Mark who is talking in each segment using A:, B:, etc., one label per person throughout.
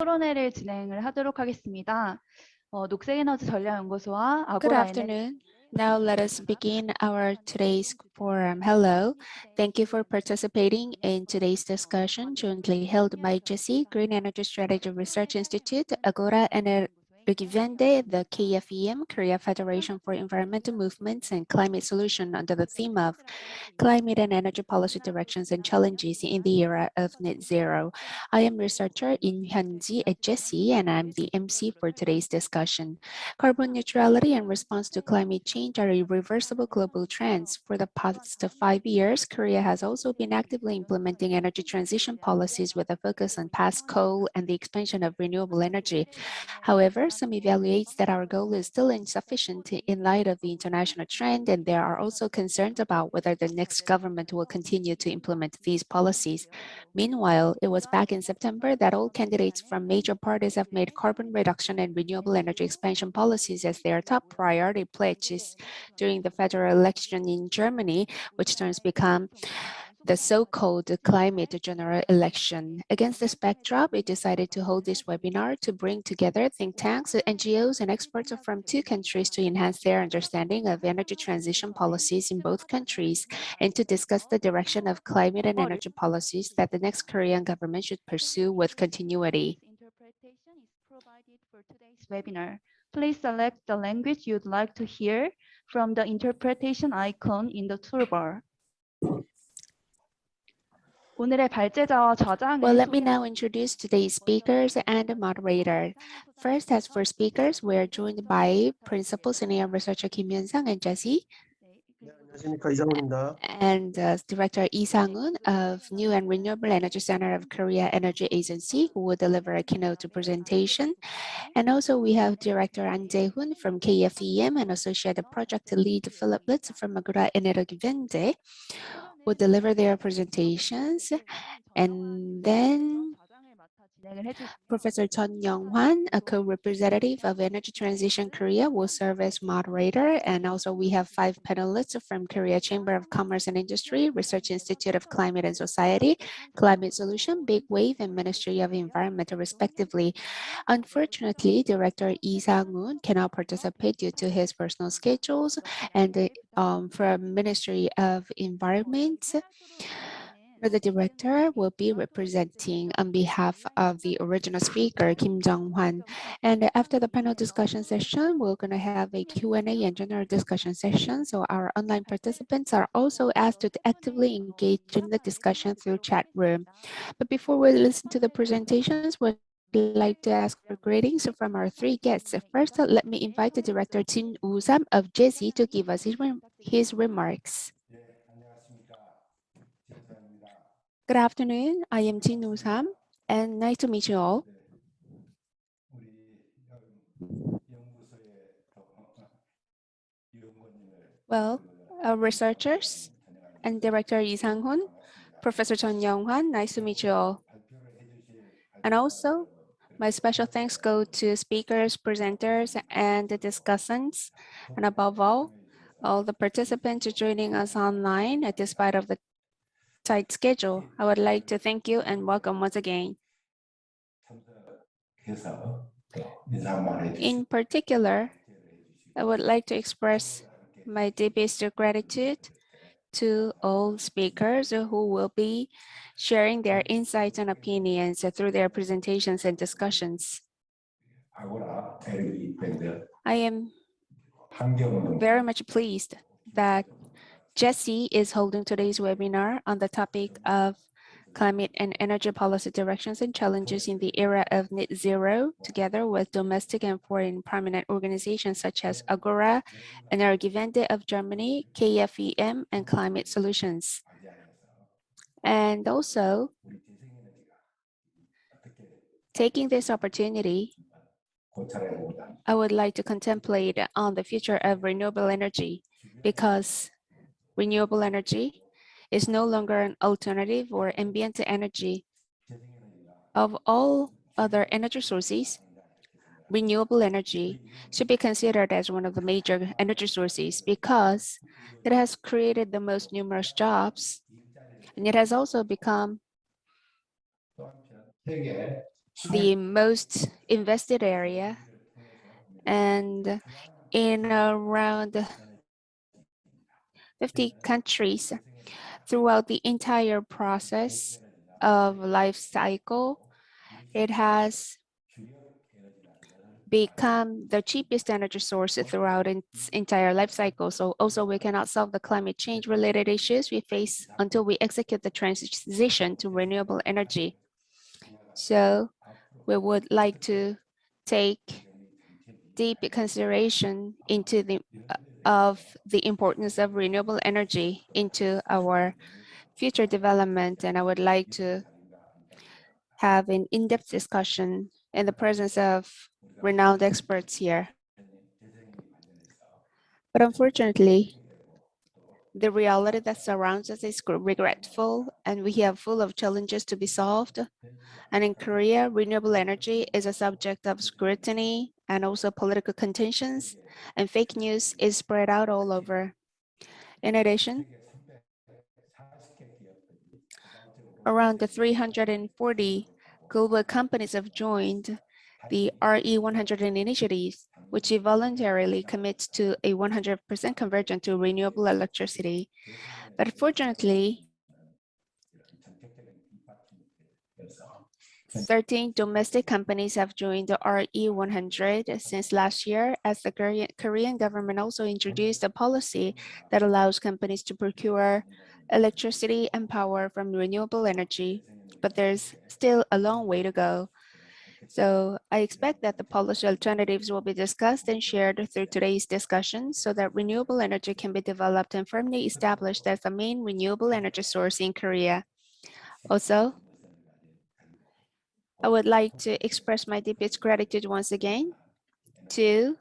A: 토론회를 진행을 하도록 하겠습니다. 녹색에너지 전략연구소와
B: Good
A: 아고라 에너지
B: afternoon. Now let us begin our today's forum. Hello. Thank you for participating in today's discussion jointly held by GESI, Green Energy Strategy Research Institute, Agora Vende, the KFEM, Korea Federation for Environmental Movements and Climate Solution under the theme of Climate and Energy Policy Directions and Challenges in the Era of Net Zero. I am researcher In Hyun-ji at GESI, and I'm the MC for today's discussion. Carbon neutrality and response to climate change are irreversible global trends. For the past 5 years, Korea has also been actively implementing energy transition policies with a focus on past coal and the expansion of renewable energy. However, some evaluates that our goal is still insufficient in light of the international trend, and there are also concerns about whether the next government will continue to implement these policies. Meanwhile, it was back in September that all candidates from major parties have made carbon reduction and renewable energy expansion policies as their top priority pledges during the federal election in Germany, which turns become the so-called climate general election. Against this backdrop, we decided to hold this webinar to bring together think tanks, NGOs, and experts from 2 countries to enhance their understanding of energy transition policies in both countries and to discuss the direction of climate and energy policies that the next Korean government should pursue with continuity.
A: Interpretation is provided for today's webinar. Please select the language you'd like to hear from the interpretation icon in the toolbar. 오늘의 발제자와 저장을
B: Well, let me now introduce today's speakers and the moderator. First, as for speakers, we are joined by Principal Senior Researcher Kim Hyun-sang and Jesse,
C: 안녕하십니까, 이상훈입니다.
B: and Director Lee Sang-un of New and Renewable Energy Center of Korea Energy Agency, who will deliver a keynote presentation. And also we have Director An Jae-hoon from KFEM and Associate Project Lead Philip Litz from Agora Vende will deliver their presentations. And then Professor Chun Young-hwan, a co-representative of Energy Transition Korea, will serve as moderator. And also we have 5 panelists from Korea Chamber of Commerce and Industry, Research Institute of Climate and Society, Climate Solution, Big Wave, and Ministry of Environment, respectively. Unfortunately, Director Lee Sang-un cannot participate due to his personal schedules. And from Ministry of Environment, the director will be representing on behalf of the original speaker, Kim Jong-hwan. And after the panel discussion session, we're going to have a Q&A and general discussion session. So our online participants are also asked to actively engage in the discussion through chat room. But before we listen to the presentations, we'd like to ask for greetings from our 3 guests. First, let me invite the director Jin Woo-sam of GESI to give us his remarks. Good afternoon. I am Jin Woo-sam, and nice to meet you all. Well, our researchers and Director Lee Sang-hoon, Professor Chun Young-hwan, nice to meet you all. And also, my special thanks go to speakers, presenters, and the discussants, and above all the participants joining us online despite of the tight schedule. I would like to thank you and welcome once again. In particular, I would like to express my deepest gratitude to all speakers who will be sharing their insights and opinions through their presentations and discussions. I am very much pleased that GESI is holding today's webinar on the topic of climate and energy policy directions and challenges in the era of net zero, together with domestic and foreign prominent organizations such as Agora, Energiewende of Germany, KFEM, and Climate Solutions. And also, taking this opportunity, I would like to contemplate on the future of renewable energy, because renewable energy is no longer an alternative or ambient energy. Of all other energy sources, renewable energy should be considered as one of the major energy sources because it has created the most numerous jobs, and it has also become the most invested area, and in around 50 countries throughout the entire process of life cycle, it has become the cheapest energy source throughout its entire life cycle. So also we cannot solve the climate change related issues we face until we execute the transition to renewable energy. So we would like to take deep consideration into the importance of renewable energy into our future development, and I would like to have an in-depth discussion in the presence of renowned experts here. But unfortunately, the reality that surrounds us is regretful, and we are full of challenges to be solved. And in Korea, renewable energy is a subject of scrutiny and also political contentions, and fake news is spread out all over. In addition, around 340 global companies have joined the RE100 initiative, which voluntarily commits to a 100% conversion to renewable electricity. But fortunately, 13 domestic companies have joined the RE100 since last year, as the Korean government also introduced a policy that allows companies to procure electricity and power from renewable energy. But there's still a long way to go. So I expect that the policy alternatives will be discussed and shared through today's discussion so that renewable energy can be developed and firmly established as the main renewable energy source in Korea. Also, I would like to express my deepest gratitude once again to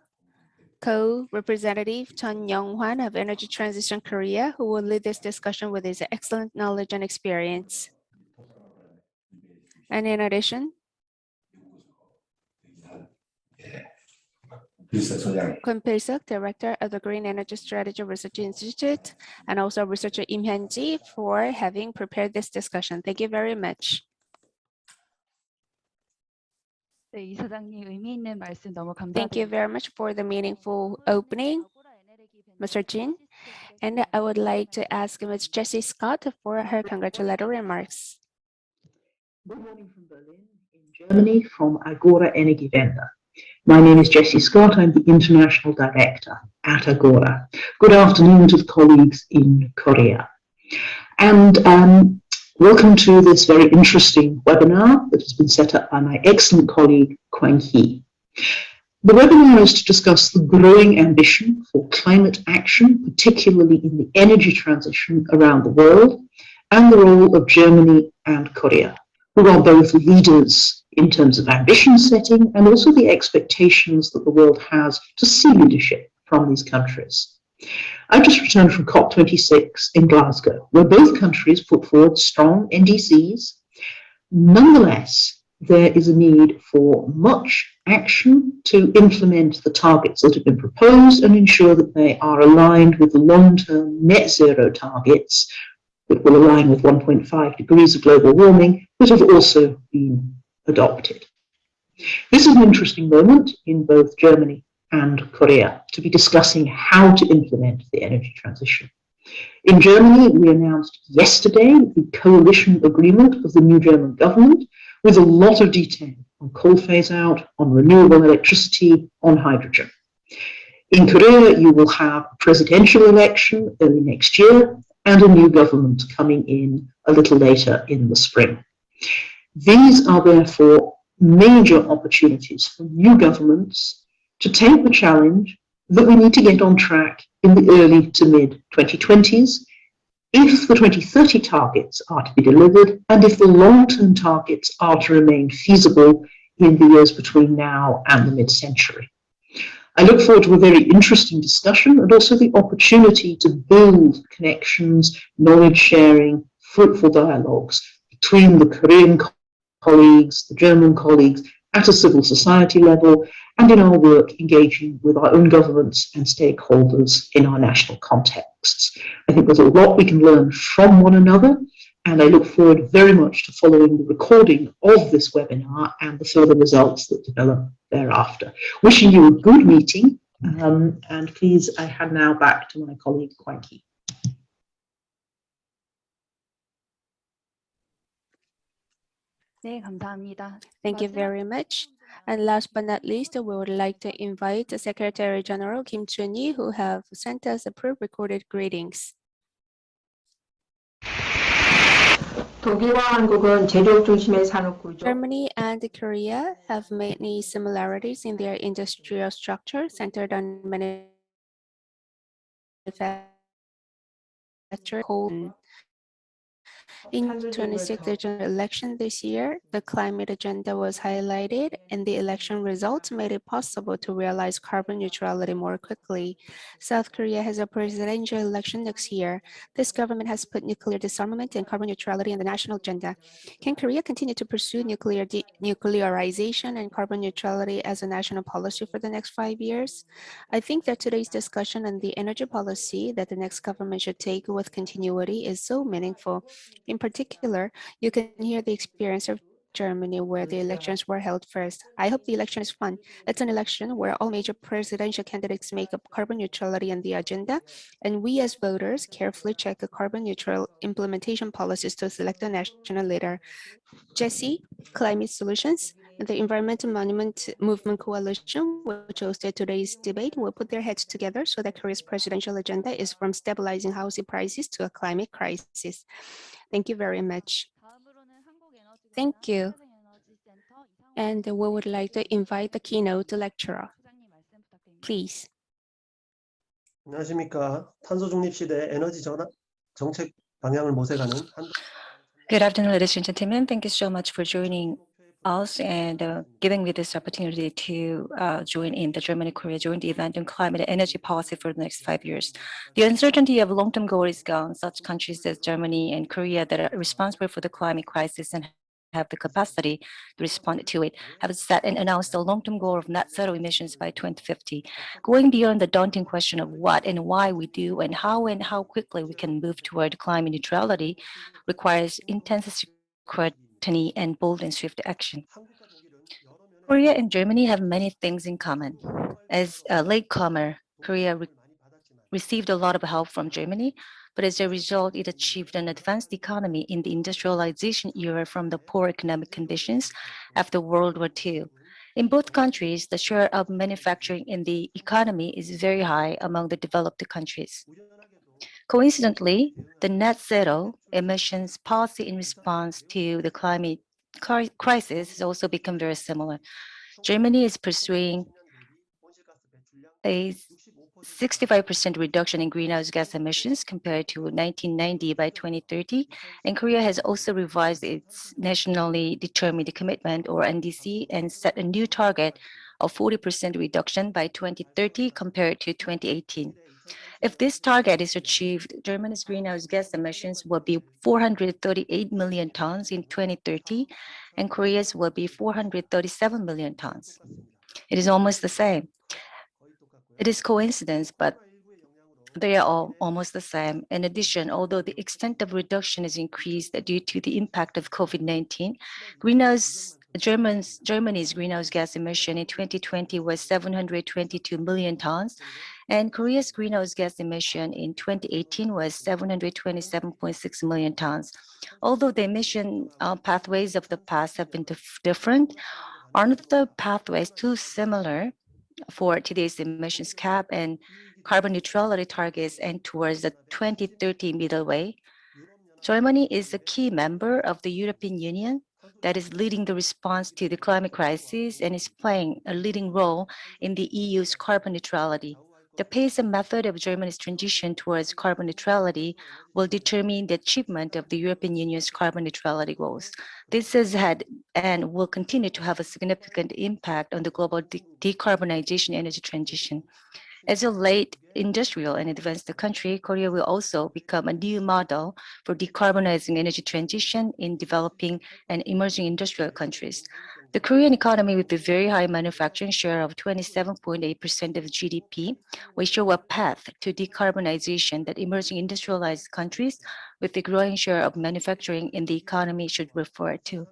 B: Co-Representative Chun Young-hwan of Energy Transition Korea, who will lead this discussion with his excellent knowledge and experience. And in addition, Kwon Pil-seok, Director of the Green Energy Strategy Research Institute, and also researcher Im Hyun-ji for having prepared this discussion. Thank you very much.
A: 네, 이사장님 의미 있는 말씀 너무
B: Thank you
A: 감사드립니다.
B: very much for the meaningful opening, Mr. Jin. And I would like to ask Ms. Jessie Scott for her congratulatory remarks.
D: Good morning from Berlin, in Germany, from Agora Energiewende. My name is Jessie Scott. I'm the International Director at Agora. Good afternoon to the colleagues in Korea. And welcome to this very interesting webinar that has been set up by my excellent colleague, Kwang Hee. The webinar is to discuss the growing ambition for climate action, particularly in the energy transition around the world, and the role of Germany and Korea, who are both leaders in terms of ambition setting and also the expectations that the world has to see leadership from these countries. I've just returned from COP26 in Glasgow, where both countries put forward strong NDCs. Nonetheless, there is a need for much action to implement the targets that have been proposed and ensure that they are aligned with the long-term net zero targets that will align with 1.5 degrees of global warming that have also been adopted. This is an interesting moment in both Germany and Korea to be discussing how to implement the energy transition. In Germany, we announced yesterday the coalition agreement of the new German government with a lot of detail on coal phase out, on renewable electricity, on hydrogen. In Korea, you will have a presidential election early next year and a new government coming in a little later in the spring. These are therefore major opportunities for new governments to take the challenge that we need to get on track in the early to mid 2020s if the 2030 targets are to be delivered and if the long-term targets are to remain feasible in the years between now and the mid-century. I look forward to a very interesting discussion and also the opportunity to build connections, knowledge sharing, fruitful dialogues between the Korean colleagues, the German colleagues, at a civil society level, and in our work engaging with our own governments and stakeholders in our national contexts. I think there's a lot we can learn from one another, and I look forward very much to following the recording of this webinar and the further results that develop thereafter. Wishing you a good meeting, and please, I hand now back to my colleague, Kwanki.
A: 네, 감사합니다.
B: Thank you very much. And last but not least, we would like to invite the Secretary General Kim Chun-yi, who have sent us a pre-recorded greetings.
E: 독일과 한국은 제조업 중심의 산업 구조,
B: Germany and Korea have many similarities in their industrial structure centered on manufacturing. In 26th general election this year, the climate agenda was highlighted, and the election results made it possible to realize carbon neutrality more quickly. South Korea has a presidential election next year. This government has put nuclear disarmament and carbon neutrality on the national agenda. Can Korea continue to pursue nuclearization and carbon neutrality as a national policy for the next 5 years? I think that today's discussion on the energy policy that the next government should take with continuity is so meaningful. In particular, you can hear the experience of Germany where the elections were held first. I hope the election is fun. It's an election where all major presidential candidates make up carbon neutrality on the agenda, and we as voters carefully check the carbon neutral implementation policies to select a national leader. Jesse, Climate Solutions, and the Environmental Monument Movement Coalition, which hosted today's debate, will put their heads together so that Korea's presidential agenda is from stabilizing housing prices to a climate crisis. Thank you very much. Thank you. And we would like to invite the keynote lecturer. Please.
C: 안녕하십니까. 탄소 중립 시대 에너지 전환 정책 방향을 모색하는
F: Good afternoon, ladies and gentlemen. Thank you so much for joining us and giving me this opportunity to join in the Germany-Korea joint event on climate and energy policy for the next 5 years. The uncertainty of long-term goal is gone. Such countries as Germany and Korea that are responsible for the climate crisis and have the capacity to respond to it, have set and announced a long-term goal of net zero emissions by 2050. Going beyond the daunting question of what and why we do and how quickly we can move toward climate neutrality requires intense scrutiny and bold and swift action. Korea and Germany have many things in common. As a latecomer, Korea received a lot of help from Germany, but as a result, it achieved an advanced economy in the industrialization era from the poor economic conditions after World War II. In both countries, the share of manufacturing in the economy is very high among the developed countries. Coincidentally, the net zero emissions policy in response to the climate crisis has also become very similar. Germany is pursuing a 65% reduction in greenhouse gas emissions compared to 1990 by 2030, and Korea has also revised its nationally determined commitment, or NDC, and set a new target of 40% reduction by 2030 compared to 2018. If this target is achieved, Germany's greenhouse gas emissions will be 438 million tons in 2030, and Korea's will be 437 million tons. It is almost the same. It is coincidence, but they are all almost the same. In addition, although the extent of reduction is increased due to the impact of COVID-19, Germany's greenhouse gas emission in 2020 was 722 million tons, and Korea's greenhouse gas emission in 2018 was 727.6 million tons. Although the emission pathways of the past have been different, aren't the pathways too similar for today's emissions cap and carbon neutrality targets and towards the 2030 middle way? Germany is a key member of the European Union that is leading the response to the climate crisis and is playing a leading role in the EU's carbon neutrality. The pace and method of Germany's transition towards carbon neutrality will determine the achievement of the European Union's carbon neutrality goals. This has had and will continue to have a significant impact on the global decarbonization energy transition. As a late industrial and advanced country, Korea will also become a new model for decarbonizing energy transition in developing and emerging industrial countries. The Korean economy, with a very high manufacturing share of 27.8% of GDP, will show a path to decarbonization that emerging industrialized countries with a growing share of manufacturing in the economy should refer to.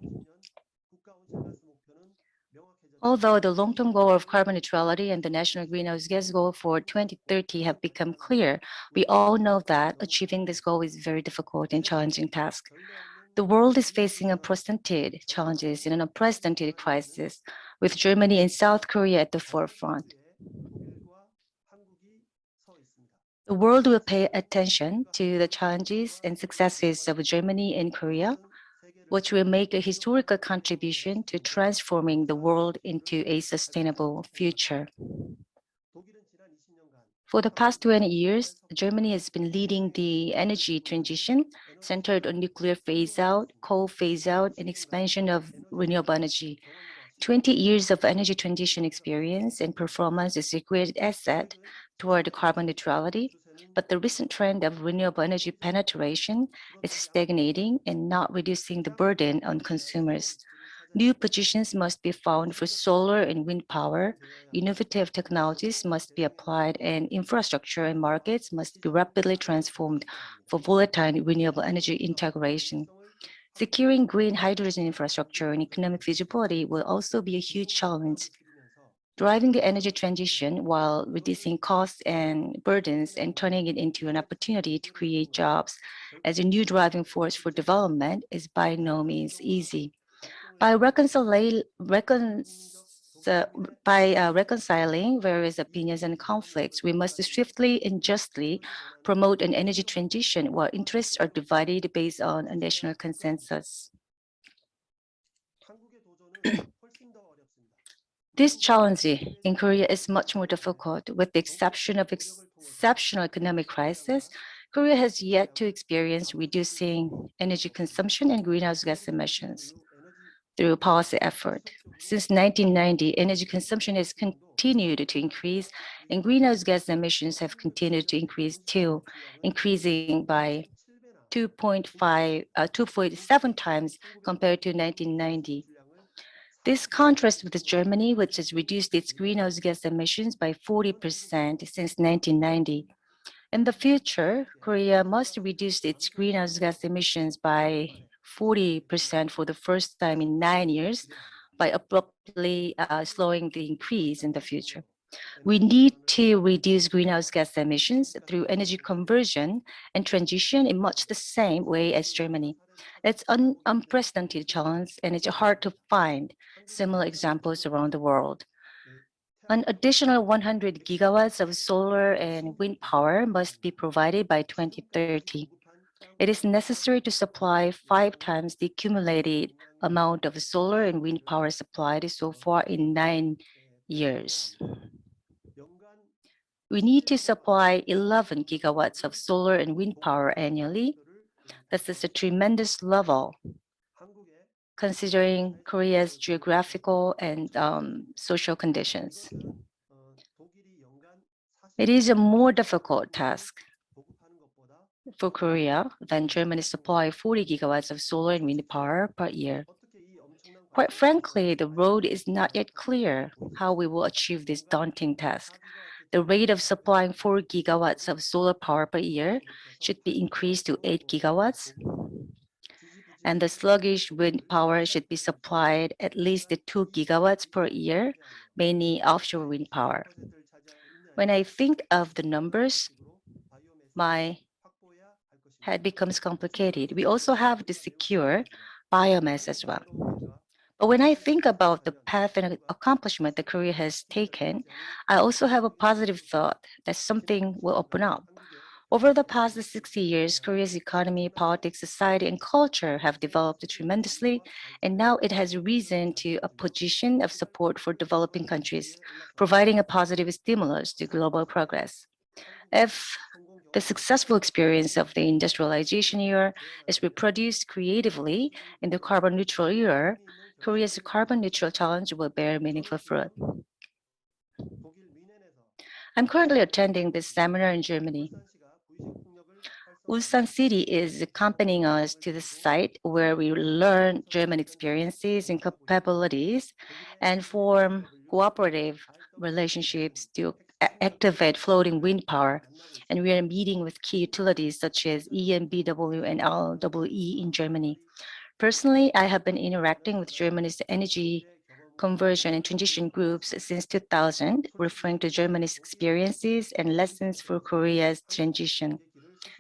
F: Although the long-term goal of carbon neutrality and the national greenhouse gas goal for 2030 have become clear, we all know that achieving this goal is a very difficult and challenging task. The world is facing unprecedented challenges in an unprecedented crisis, with Germany and South Korea at the forefront. The world will pay attention to the challenges and successes of Germany and Korea, which will make a historical contribution to transforming the world into a sustainable future. For the past 20 years, Germany has been leading the energy transition centered on nuclear phase-out, coal phase-out, and expansion of renewable energy. 20 years of energy transition experience and performance is a great asset toward carbon neutrality, but the recent trend of renewable energy penetration is stagnating and not reducing the burden on consumers. New positions must be found for solar and wind power, innovative technologies must be applied, and infrastructure and markets must be rapidly transformed for volatile renewable energy integration. Securing green hydrogen infrastructure and economic feasibility will also be a huge challenge. Driving the energy transition while reducing costs and burdens and turning it into an opportunity to create jobs as a new driving force for development is by no means easy. By reconciling various opinions and conflicts, we must swiftly and justly promote an energy transition while interests are divided based on a national consensus. This challenge in Korea is much more difficult. With the exception of exceptional economic crisis, Korea has yet to experience reducing energy consumption and greenhouse gas emissions through policy effort. Since 1990, energy consumption has continued to increase, and greenhouse gas emissions have continued to increase too, increasing by 2.7 times compared to 1990. This contrasts with Germany, which has reduced its greenhouse gas emissions by 40% since 1990. In the future, Korea must reduce its greenhouse gas emissions by 40% for the first time in 9 years by abruptly slowing the increase in the future. We need to reduce greenhouse gas emissions through energy conversion and transition in much the same way as Germany. It's an unprecedented challenge, and it's hard to find similar examples around the world. An additional 100 gigawatts of solar and wind power must be provided by 2030. It is necessary to supply 5 times the accumulated amount of solar and wind power supplied so far in 9 years. We need to supply 11 gigawatts of solar and wind power annually. This is a tremendous level considering Korea's geographical and social conditions. It is a more difficult task for Korea than Germany's supply 40 gigawatts of solar and wind power per year. Quite frankly, the road is not yet clear how we will achieve this daunting task. The rate of supplying 4 gigawatts of solar power per year should be increased to 8 gigawatts, and the sluggish wind power should be supplied at least 2 gigawatts per year, mainly offshore wind power. When I think of the numbers, my head becomes complicated. We also have to secure biomass as well. But when I think about the path and accomplishment that Korea has taken, I also have a positive thought that something will open up. Over the past 60 years, Korea's economy, politics, society, and culture have developed tremendously, and now it has risen to a position of support for developing countries, providing a positive stimulus to global progress. If the successful experience of the industrialization era is reproduced creatively in the carbon neutral era, Korea's carbon neutral challenge will bear meaningful fruit. I'm currently attending this seminar in Germany. Ulsan City is accompanying us to the site where we learn German experiences and capabilities and form cooperative relationships to activate floating wind power. And we are meeting with key utilities such as EMBW and LWE in Germany. Personally, I have been interacting with Germany's energy conversion and transition groups since 2000, referring to Germany's experiences and lessons for Korea's transition.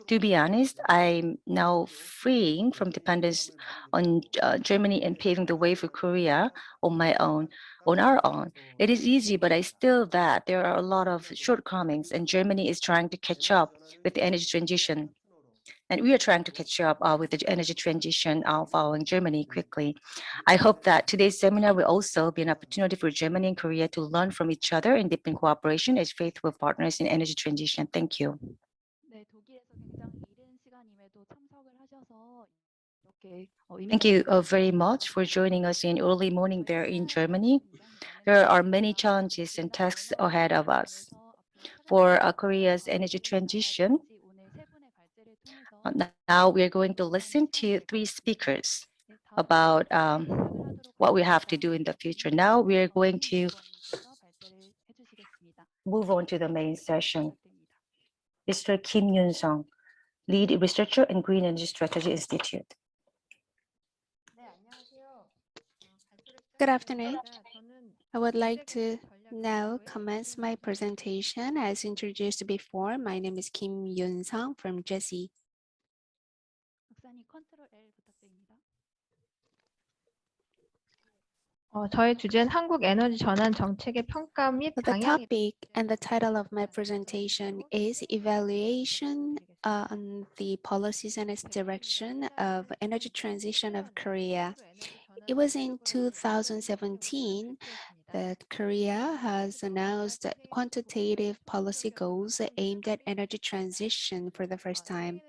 F: To be honest, I'm now freeing from dependence on Germany and paving the way for Korea on my own, on our own. It is easy, but I still that there are a lot of shortcomings, and Germany is trying to catch up with the energy transition. And we are trying to catch up with the energy transition following Germany quickly. I hope that today's seminar will also be an opportunity for Germany and Korea to learn from each other and deepen cooperation as faithful partners in energy transition. Thank you.
A: 네, 독일에서 굉장히 이른 시간임에도 참석을 하셔서 이렇게
F: Thank you very much for joining us in early morning there in Germany. There are many challenges and tasks ahead of us. For Korea's energy transition, now we are going to listen to three speakers about what we have to do in the future. Now we are going to move on to the main session. Mr. Kim Yun-sung, Lead Researcher in Green Energy Strategy Institute.
B: Good afternoon. I would like to now commence my presentation. As introduced before, my name is Kim Yun-sung from JESI.
A: 박사님 컨트롤 L 부탁드립니다.
E: 저의 주제는 한국 에너지 전환 정책의 평가 및
B: The
E: 방향에
B: topic and the title of my presentation is Evaluation on the Policies and its Direction of Energy Transition of Korea. It was in 2017 that Korea has announced quantitative policy goals aimed at energy transition for the first time.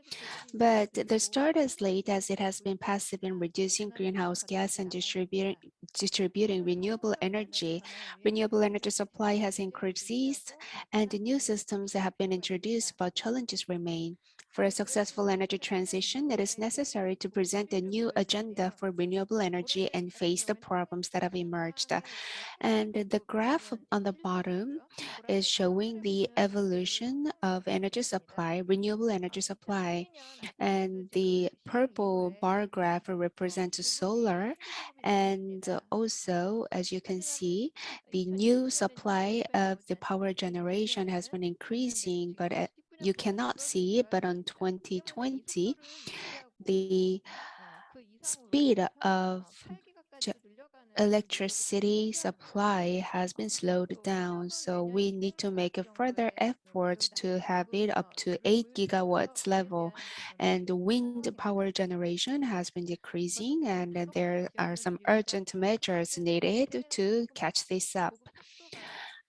B: But the start is late as it has been passive in reducing greenhouse gas and distributing renewable energy. Renewable energy supply has increased and new systems have been introduced, but challenges remain. For a successful energy transition, it is necessary to present a new agenda for renewable energy and face the problems that have emerged. And the graph on the bottom is showing the evolution of energy supply, renewable energy supply. And the purple bar graph represents solar. And also, as you can see, the new supply of the power generation has been increasing, but you cannot see it, but on 2020, the speed of electricity supply has been slowed down, so we need to make a further effort to have it up to 8 gigawatts level. And wind power generation has been decreasing, and there are some urgent measures needed to catch this up.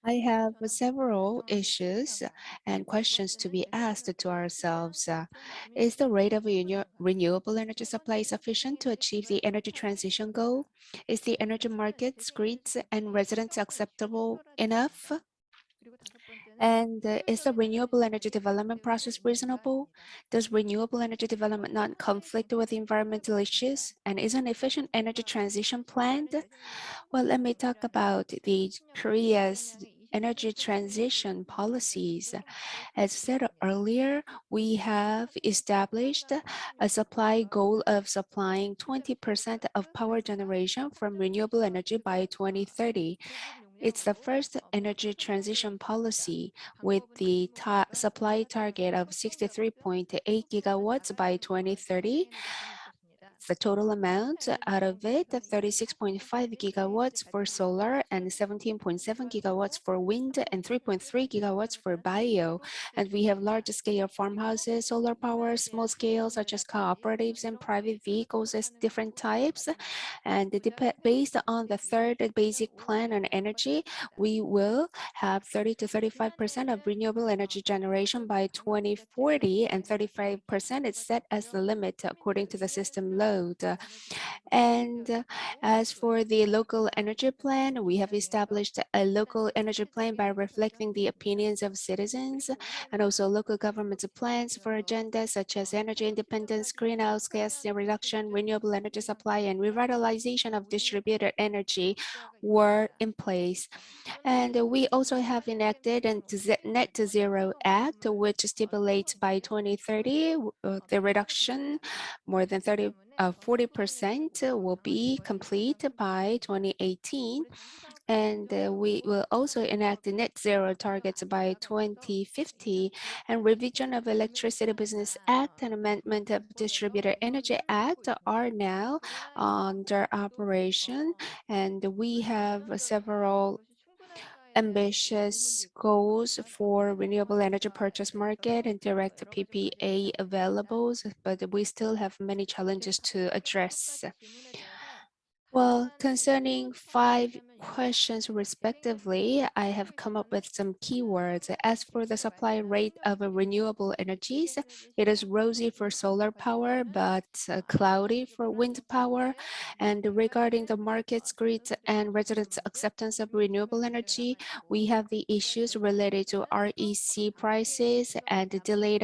B: I have several issues and questions to be asked to ourselves. Is the rate of renewable energy supply sufficient to achieve the energy transition goal? Is the energy markets, grids, and residents acceptable enough? And is the renewable energy development process reasonable? Does renewable energy development not conflict with environmental issues? And is an efficient energy transition planned? Well, let me talk about the Korea's energy transition policies. As said earlier, we have established a supply goal of supplying 20% of power generation from renewable energy by 2030. It's the first energy transition policy with the supply target of 63.8 gigawatts by 2030. The total amount out of it, 36.5 gigawatts for solar and 17.7 gigawatts for wind and 3.3 gigawatts for bio. And we have large scale farmhouses, solar power, small scale such as cooperatives and private vehicles as different types. And based on the third basic plan on energy, we will have 30 to 35% of renewable energy generation by 2040, and 35% is set as the limit according to the system load. load. And as for the local energy plan, we have established a local energy plan by reflecting the opinions of citizens and also local government's plans for agendas such as energy independence, greenhouse gas reduction, renewable energy supply, and revitalization of distributed energy were in place. And we also have enacted a Net Zero Act, which stipulates by 2030 the reduction more than 40% will be complete by 2018. And we will also enact the net zero targets by 2050, and revision of Electricity Business Act and amendment of Distributed Energy Act are now under operation. And we have several ambitious goals for renewable energy purchase market and direct PPA availables, but we still have many challenges to address. Well, concerning 5 questions respectively, I have come up with some keywords. As for the supply rate of renewable energies, it is rosy for solar power, but cloudy for wind power. And regarding the markets, grids, and residents' acceptance of renewable energy, we have the issues related to REC prices and delayed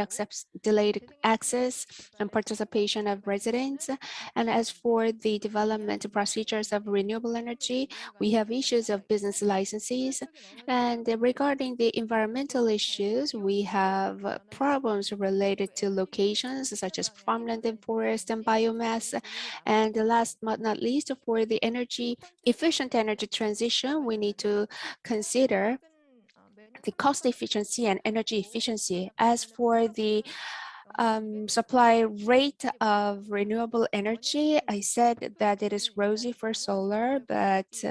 B: access and participation of residents. And as for the development procedures of renewable energy, we have issues of business licenses. And regarding the environmental issues, we have problems related to locations such as farmland and forest and biomass. And last but not least, for the efficient energy transition, we need to consider the cost efficiency and energy efficiency. As for the supply rate of renewable energy, I said that it is rosy for solar, but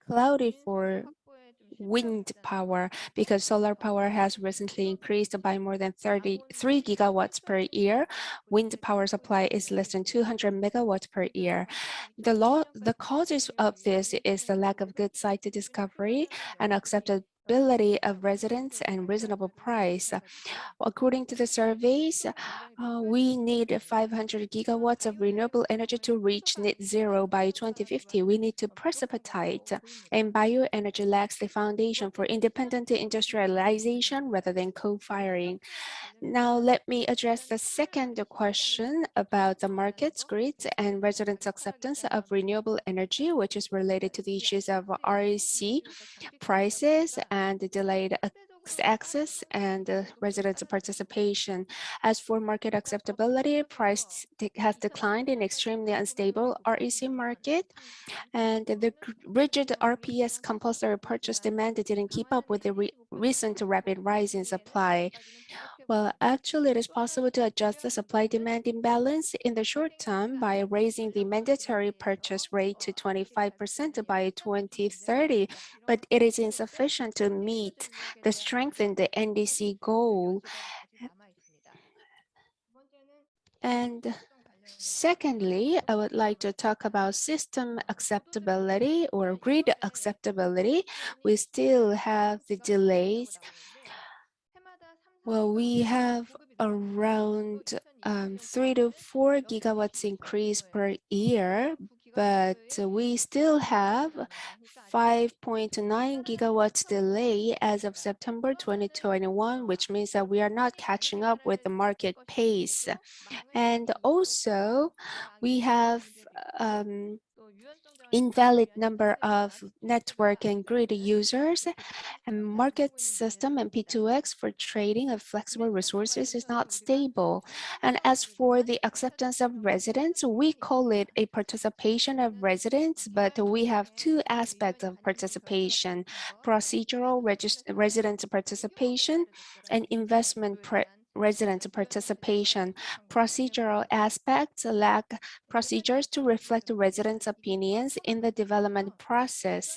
B: cloudy for wind power, because solar power has recently increased by more than 33 gigawatts per year. Wind power supply is less than 200 megawatts per year. The causes of this is the lack of good site discovery and acceptability of residents and reasonable price. According to the surveys, we need 500 gigawatts of renewable energy to reach net zero by 2050. We need to precipitate, and bioenergy lacks the foundation for independent industrialization rather than co-firing. Now, let me address the second question about the markets, grids, and residents' acceptance of renewable energy, which is related to the issues of REC prices and delayed access and residents' participation. As for market acceptability, price has declined in extremely unstable REC market, and the rigid RPS compulsory purchase demand didn't keep up with the recent rapid rise in supply. Well, actually, it is possible to adjust the supply-demand imbalance in the short term by raising the mandatory purchase rate to 25% by 2030, but it is insufficient to meet the strengthen the NDC goal. And secondly, I would like to talk about system acceptability or grid acceptability. We still have the delays. Well, we have around 3 to 4 gigawatts increase per year, but we still have 5.9 gigawatts delay as of September 2021, which means that we are not catching up with the market pace. And also, we have invalid number of network and grid users, and market system and P2X for trading of flexible resources is not stable. And as for the acceptance of residents, we call it a participation of residents, but we have 2 aspects of participation: procedural resident participation and investment resident participation. Procedural aspects lack procedures to reflect residents' opinions in the development process.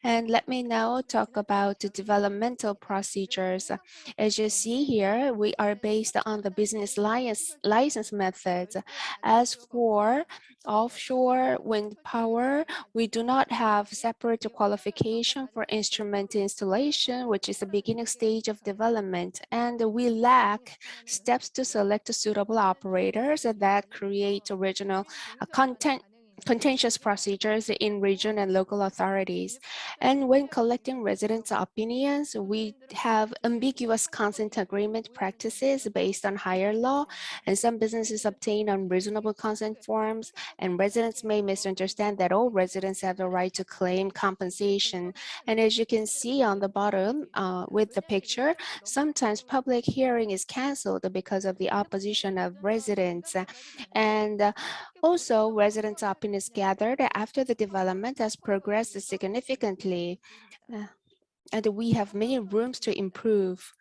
B: And let me now talk about the developmental procedures. As you see here, we are based on the business license methods. As for offshore wind power, we do not have separate qualification for instrument installation, which is the beginning stage of development, and we lack take steps to select suitable operators that create original contentious procedures in region and local authorities. And when collecting residents' opinions, we have ambiguous consent agreement practices based on higher law, and some businesses obtain unreasonable consent forms, and residents may misunderstand that all residents have the right to claim compensation. And as you can see on the bottom with the picture, sometimes public hearing is canceled because of the opposition of residents. And also, residents' opinions gathered after the development has progressed significantly, and we have many rooms to improve.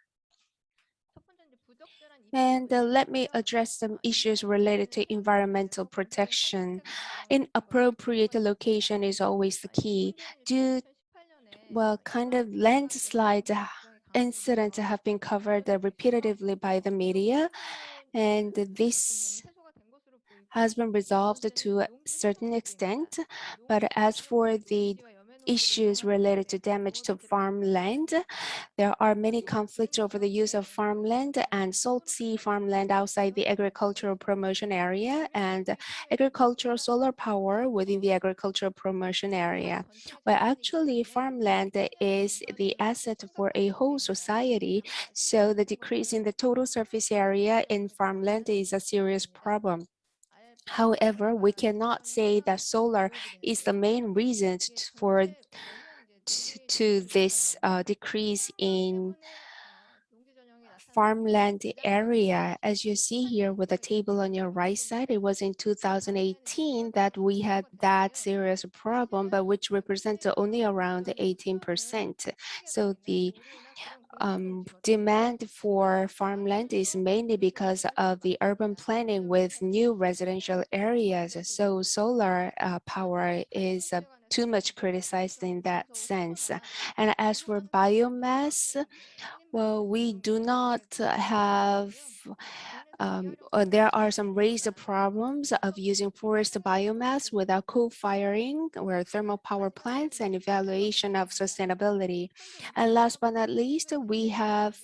B: And let me address some issues related to environmental protection. Inappropriate location is always the key. Kind of landslide incidents have been covered repetitively by the media, and this has been resolved to a certain extent. But as for the issues related to damage to farmland, there are many conflicts over the use of farmland and salt sea farmland outside the agricultural promotion area and agricultural solar power within the agricultural promotion area. Well, actually, farmland is the asset for a whole society, so the decrease in the total surface area in farmland is a serious problem. However, we cannot say that solar is the main reason for this decrease in farmland area. As you see here with the table on your right side, it was in 2018 that we had that serious problem, but which represents only around 18%. So the demand for farmland is mainly because of the urban planning with new residential areas. So solar power is too much criticized in that sense. And as for biomass, well, we do not have there are some raised problems of using forest biomass without co-firing or thermal power plants and evaluation of sustainability. And last but not least, we have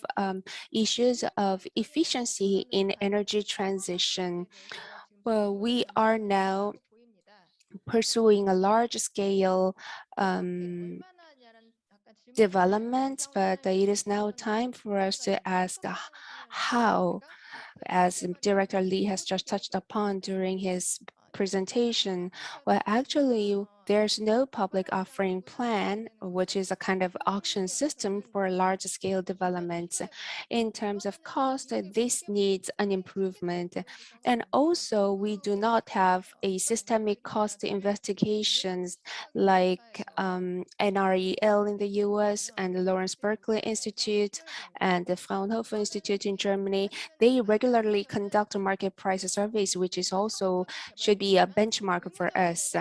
B: issues of efficiency in energy transition. Well, we are now pursuing a large-scale development, but it is now time for us to ask how, as Director Lee has just touched upon during his presentation. Well, actually, there's no public offering plan, which is a kind of auction system for large-scale developments. In terms of cost, this needs an improvement. And also, we do not have a systemic cost investigations like NREL in the US and the Lawrence Berkeley Institute and the Fraunhofer Institute in Germany. They regularly conduct market price surveys, which is also should be a benchmark for us.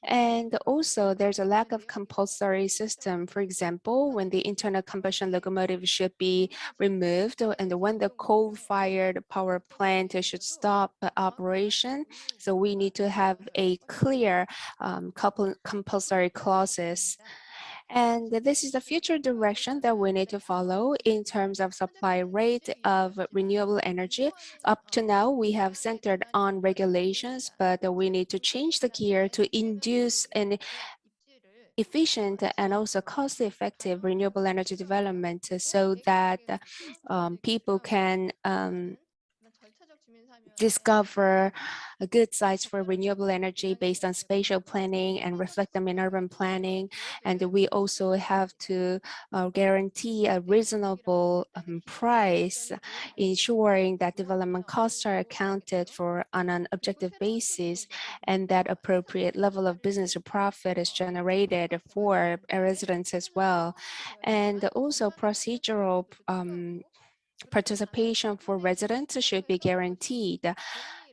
B: And also there's a lack of compulsory system. For example, when the internal combustion locomotive should be removed and when the coal-fired power plant should stop operation. So we need to have a clear compulsory clauses. And this is the future direction that we need to follow in terms of supply rate of renewable energy. Up to now, we have centered on regulations, but we need to change the gear to induce an efficient and also cost-effective renewable energy development so that people can discover good sites for renewable energy based on spatial planning and reflect them in urban planning. And we also have to guarantee a reasonable price, ensuring that development costs are accounted for on an objective basis and that appropriate level of business or profit is generated for residents as well. And also procedural participation for residents should be guaranteed.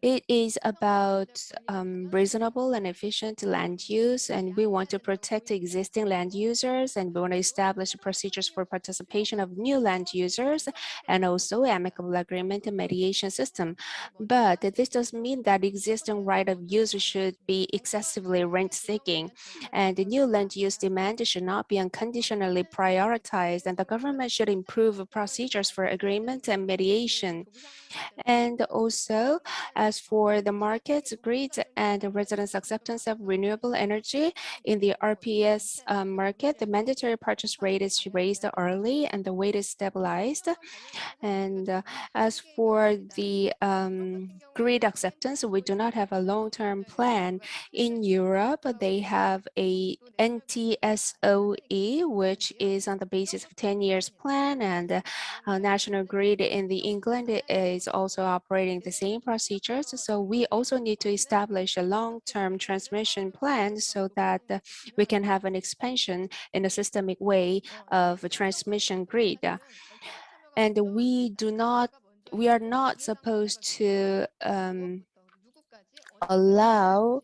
B: It is about reasonable and efficient land use, and we want to protect existing land users, and we want to establish procedures for participation of new land users, and also amicable agreement and mediation system. But this doesn't mean that existing right of use should be excessively rent-seeking, and the new land use demand should not be unconditionally prioritized, and the government should improve procedures for agreement and mediation. And also, as for the markets, grids, and the residents' acceptance of renewable energy in the RPS market, the mandatory purchase rate is raised early and the weight is stabilized. And as for the grid acceptance, we do not have a long-term plan. In Europe, they have a NTSOE, which is on the basis of 10 years plan, and National Grid in the England is also operating the same procedures. So we also need to establish a long-term transmission plan so that we can have an expansion in a systemic way of a transmission grid. And we are not supposed to allow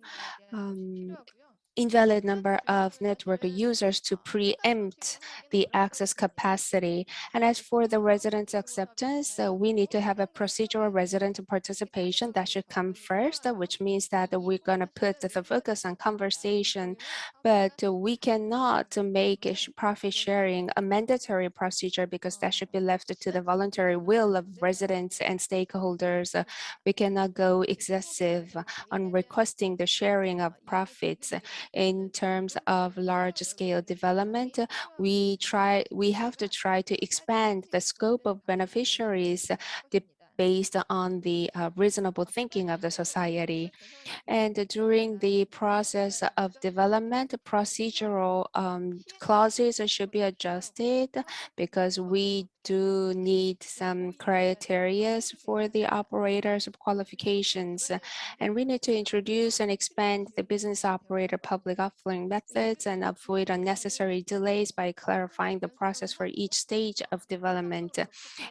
B: invalid number of network users to preempt the access capacity. And as for the resident acceptance, we need to have a procedural resident participation that should come first, which means that we're going to put the focus on conversation, but we cannot make profit sharing a mandatory procedure because that should be left to the voluntary will of residents and stakeholders. We cannot go excessive on requesting the sharing of profits. In terms of large-scale development, we have to try to expand the scope of beneficiaries based on the reasonable thinking of the society. And during the process of development, procedural clauses should be adjusted because we do need some criteria for the operators of qualifications. And we need to introduce and expand the business operator public offering methods and avoid unnecessary delays by clarifying the process for each stage of development.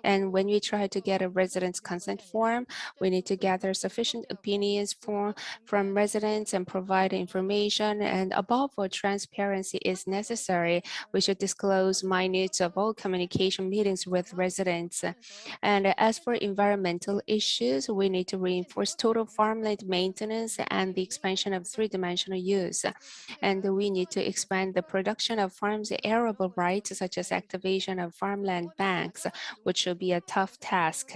B: And when we try to get a residence consent form, we need to gather sufficient opinions from residents and provide information. And above all, transparency is necessary. We should disclose minutes of all communication meetings with residents. And as for environmental issues, we need to reinforce total farmland maintenance and the expansion of three-dimensional use. And we need to expand the production of farms' arable rights, such as activation of farmland banks, which will be a tough task.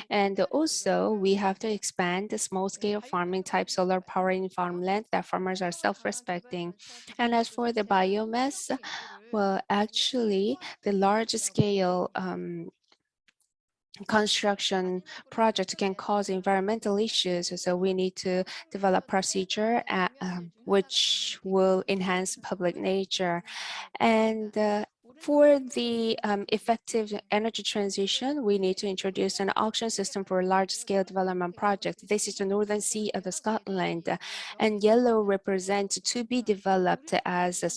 B: And also, we have to expand the small-scale farming type solar power in farmland that farmers are self-respecting. And as for the biomass, well, actually, the large-scale construction project can cause environmental issues. So we need to develop procedure which will enhance public nature. And for the effective energy transition, we need to introduce an auction system for large-scale development projects. This is the Northern Sea of Scotland, and yellow represents to be developed as a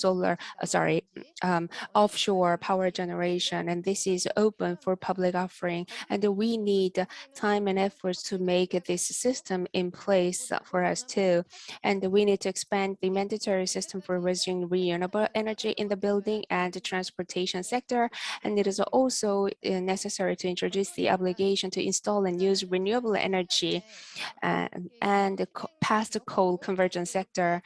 B: offshore power generation, and this is open for public offering. And we need time and efforts to make this system in place for us too. And we need to expand the mandatory system for raising renewable energy in the building and the transportation sector. And it is also necessary to introduce the obligation to install and use renewable energy and past the coal conversion sector.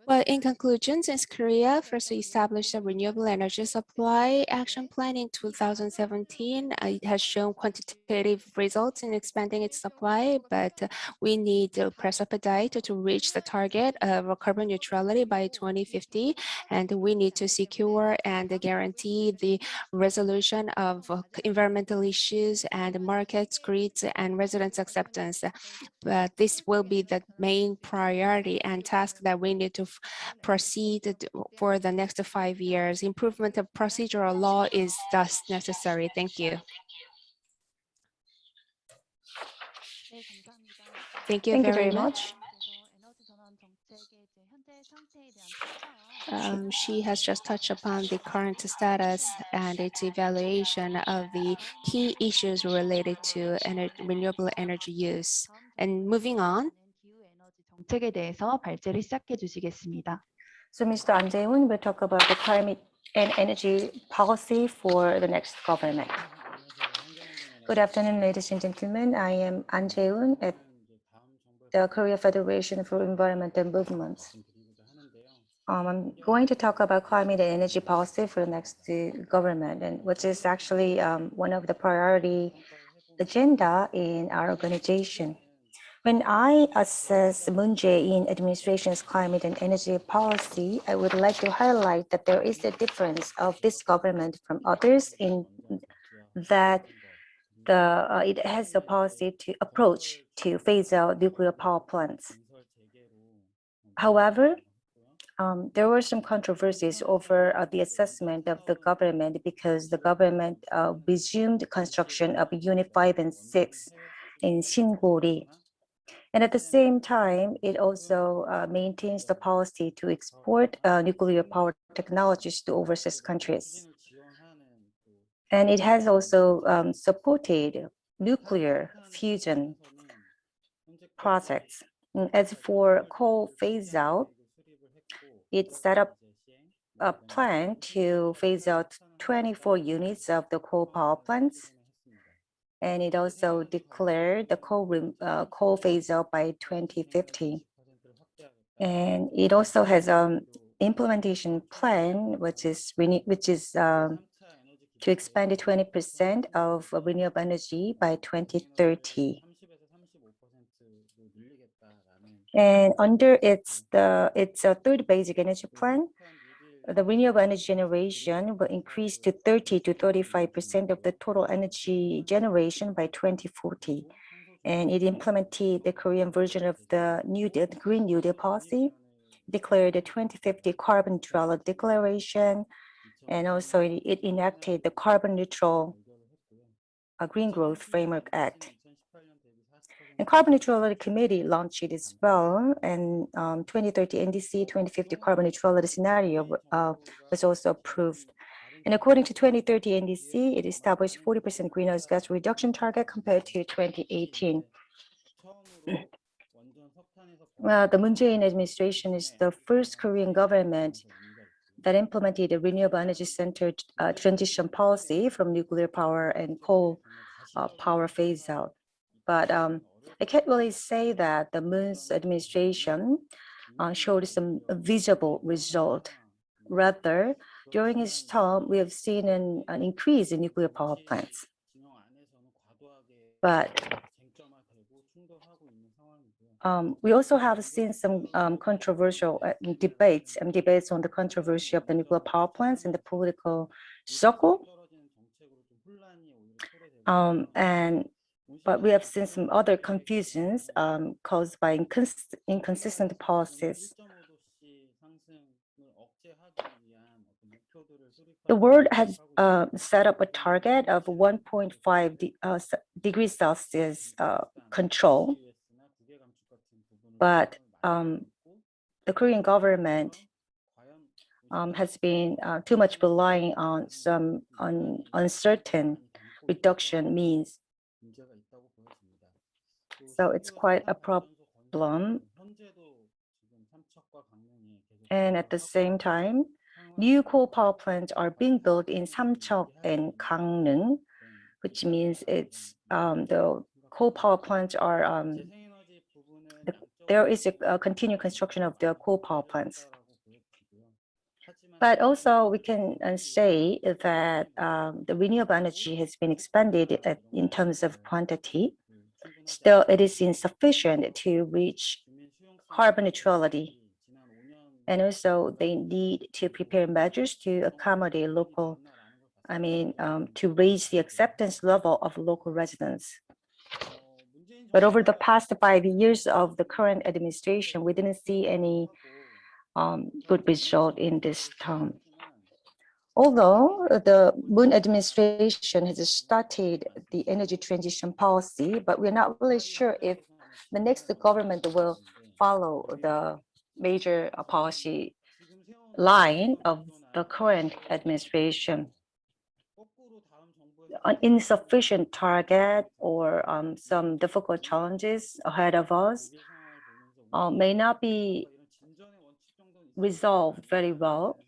B: Well, in conclusion, since Korea first established a renewable energy supply action plan in 2017, it has shown quantitative results in expanding its supply, but we need to press up a diet to reach the target of carbon neutrality by 2050, and we need to secure and guarantee the resolution of environmental issues and markets, grids, and residents' acceptance. But this will be the main priority and task that we need to proceed for the next 5 years. Improvement of procedural law is thus necessary. Thank you. Thank you
F: Thank you
B: very
F: very
B: much.
F: much.
B: She has just touched upon the current status and its evaluation of the key issues related to renewable energy use. And moving on,
A: 기후 에너지 정책에 대해서 발제를 시작해 주시겠습니다.
F: So Mr. An Jae-woon will talk about the climate and energy policy for the next government. Good afternoon, ladies and gentlemen. I am An Jae-woon at the Korea Federation for Environmental Movements. I'm going to talk about climate and energy policy for the next government, and which is actually one of the priority agenda in our organization. When I assess Moon Jae-in administration's climate and energy policy, I would like to highlight that there is a difference of this government from others in that it has a policy to approach to phase out nuclear power plants. However, there were some controversies over the assessment of the government because the government resumed construction of Unit 5 and 6 in Singori. And at the same time, it also maintains the policy to export nuclear power technologies to overseas countries. And it has also supported nuclear fusion projects. As for coal phase out, it set up a plan to phase out 24 units of the coal power plants. And it also declared the coal phase out by 2050. And it also has an implementation plan, which is to expand to 20% of renewable energy by 2030. And under its third basic energy plan, the renewable energy generation will increase to 30 to 35% of the total energy generation by 2040. And it implemented the Korean version of the Green New Deal policy, declared the 2050 carbon neutral declaration, and also it enacted the carbon neutral Green Growth Framework Act. And Carbon Neutrality Committee launched it as well, and 2030 NDC 2050 carbon neutrality scenario was also approved. And according to 2030 NDC, it established 40% greenhouse gas reduction target compared to 2018. Well, the Moon Jae-in administration is the first Korean government that implemented a renewable energy-centered transition policy from nuclear power and coal power phase out. But I can't really say that the Moon's administration showed some visible result. Rather, during his term, we have seen an increase in nuclear power plants. But we also have seen some controversial debates on the controversy of the nuclear power plants in the political circle. But we have seen some other confusions caused by inconsistent policies. The world has set up a target of 1.5 degrees Celsius control, but the Korean government has been too much relying on some uncertain reduction means. So it's quite a problem. And at the same time, new coal power plants are being built in Samcheok and Gangneung, which means it's the coal power plants are there is a continued construction of the coal power plants. But also we can say that the renewable energy has been expanded in terms of quantity. Still, it is insufficient to reach carbon neutrality. And also they need to prepare measures to accommodate to raise the acceptance level of local residents. But over the past 5 years of the current administration, we didn't see any good result in this term. Although the Moon administration has started the energy transition policy, but we're not really sure if the next government will follow the major policy line of the current administration. an insufficient target or some difficult challenges ahead of us may not be resolved very well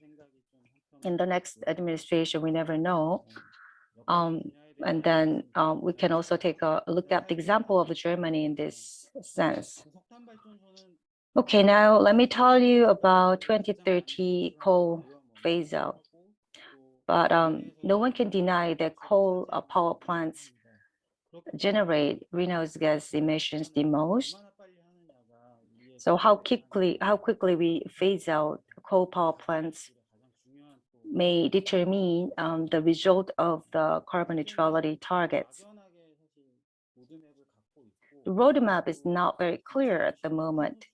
F: in the next administration. We never know. And then we can also take a look at the example of Germany in this sense. Okay, now let me tell you about 2030 coal phase out. But no one can deny that coal power plants generate greenhouse gas emissions the most. So how quickly we phase out coal power plants may determine the result of the carbon neutrality targets. The roadmap is not very clear at the moment.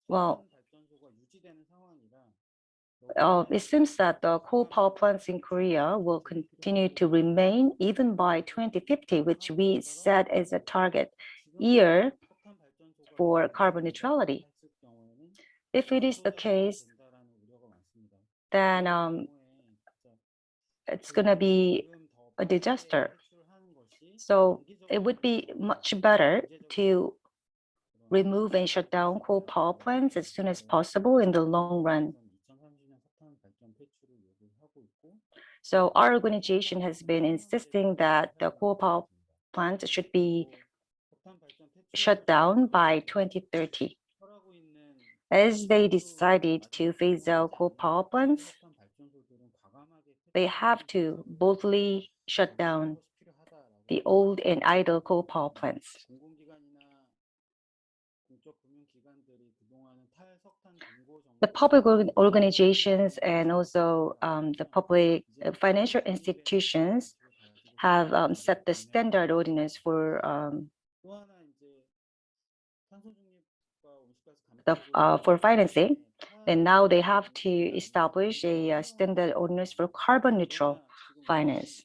F: Well, it seems that the coal power plants in Korea will continue to remain even by 2050, which we set as a target year for carbon neutrality. If it is the case, then it's going to be a disaster. So it would be much better to remove and shut down coal power plants as soon as possible in the long run. So our organization has been insisting that the coal power plants should be shut down by 2030. As they decided to phase out coal power plants, they have to boldly shut down the old and idle coal power plants. The public organizations and also the public financial institutions have set the standard ordinance for financing, and now they have to establish a standard ordinance for carbon neutral finance.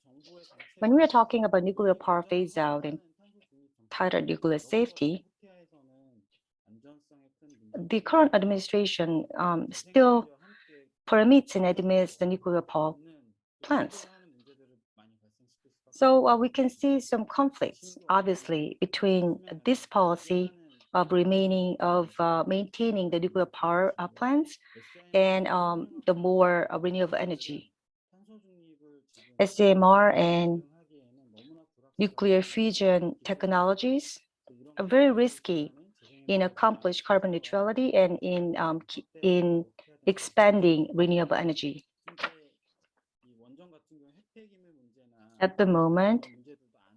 F: When we are talking about nuclear power phase out and tighter nuclear safety, the current administration still permits and admits the nuclear power plants. So we can see some conflicts, obviously, between this policy of maintaining the nuclear power plants and the more renewable energy. SMR and nuclear fusion technologies are very risky in accomplish carbon neutrality and in expanding renewable energy. At the moment,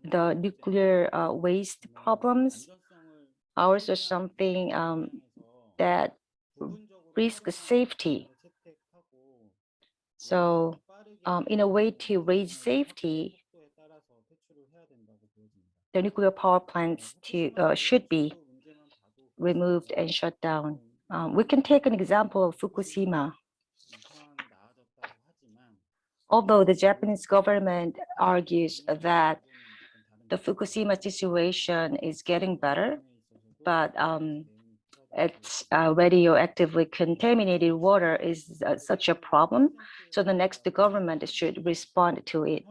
F: the nuclear waste problems are also something that risks safety. So in a way to raise safety, the nuclear power plants should be removed and shut down. We can take an example of Fukushima. Although the Japanese government argues that the Fukushima situation is getting better, but it's radioactively contaminated water is such a problem. So the next government should respond to it.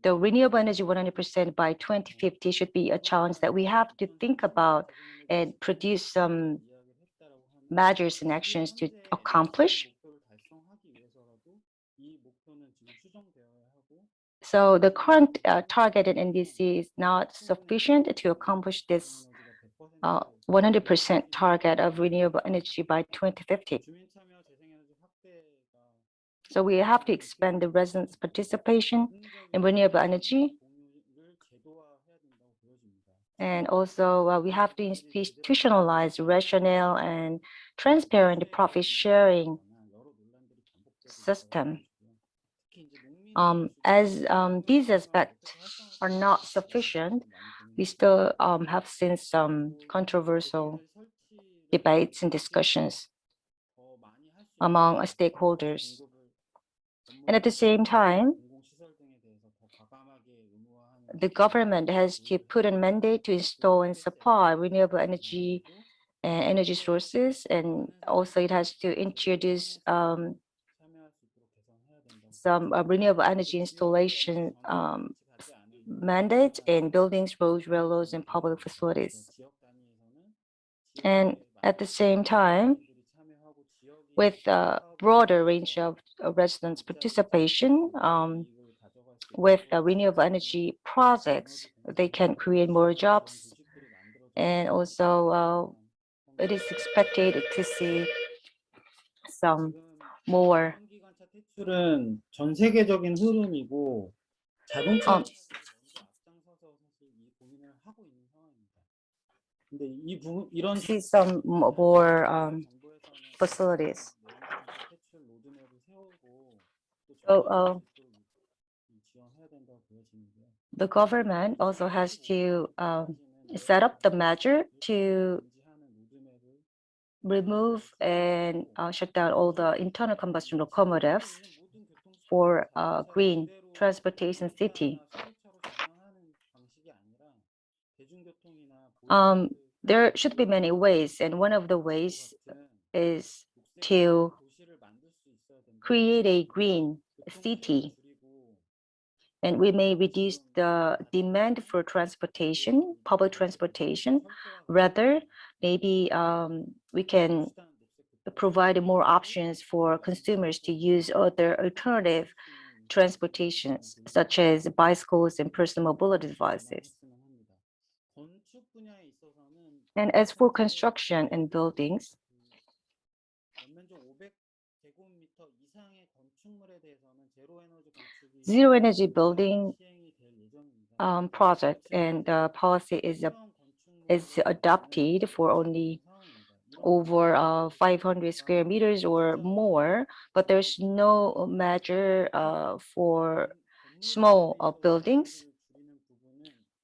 F: The renewable energy 100% by 2050 should be a challenge that we have to think about and produce some measures and actions to accomplish. So the current target in NDC is not sufficient to accomplish this 100% target of renewable energy by 2050. So we have to expand the residents' participation in renewable energy. And also we have to institutionalize rational and transparent profit sharing system. As these aspects are not sufficient, we still have seen some controversial debates and discussions among stakeholders. And at the same time, the government has to put a mandate to install and supply renewable energy and energy sources, and also it has to introduce some renewable energy installation mandate in buildings, roads, railroads, and public facilities. And at the same time, with a broader range of residents' participation, with renewable energy projects, they can create more jobs. And also, it is expected to see some more
G: 전기관차 퇴출은 전 세계적인 흐름이고 자동차 앞장서서 사실 이 고민을 하고 있는 상황입니다. 근데 이 부분 이런
F: see some more facilities.
G: 퇴출 로드맵을 세우고
F: So
G: 지원해야 된다고 보여지는데요.
F: the government also has to set up the measure to remove and shut down all the internal combustion locomotives for green transportation city. There should be many ways, and one of the ways is to create a green city. And we may reduce the demand for transportation, public transportation. Rather, maybe we can provide more options for consumers to use other alternative transportations, such as bicycles and personal mobility devices. And as for construction and buildings, zero energy building project and policy is adopted for only over 500 square meters or more, but there's no measure for small buildings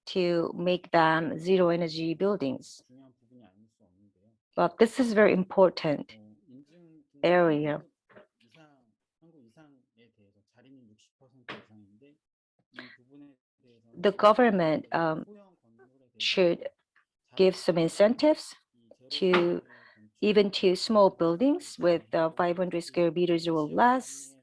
F: to make them zero energy buildings. But this is very important area. The government should give some incentives to even to small buildings with 500 square meters or less,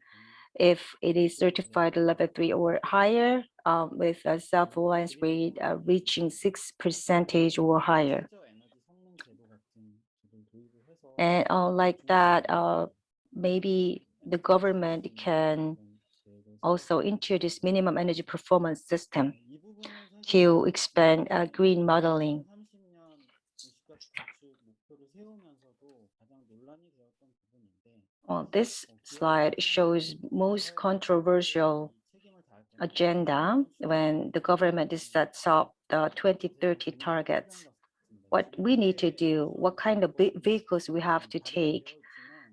F: if it is certified level 3 or higher, with a self-reliance rate reaching 6% or higher. And like that, maybe the government can also introduce minimum energy performance system to expand green modeling. This slide shows most controversial agenda when the government sets up the 2030 targets. What we need to do, what kind of vehicles we have to take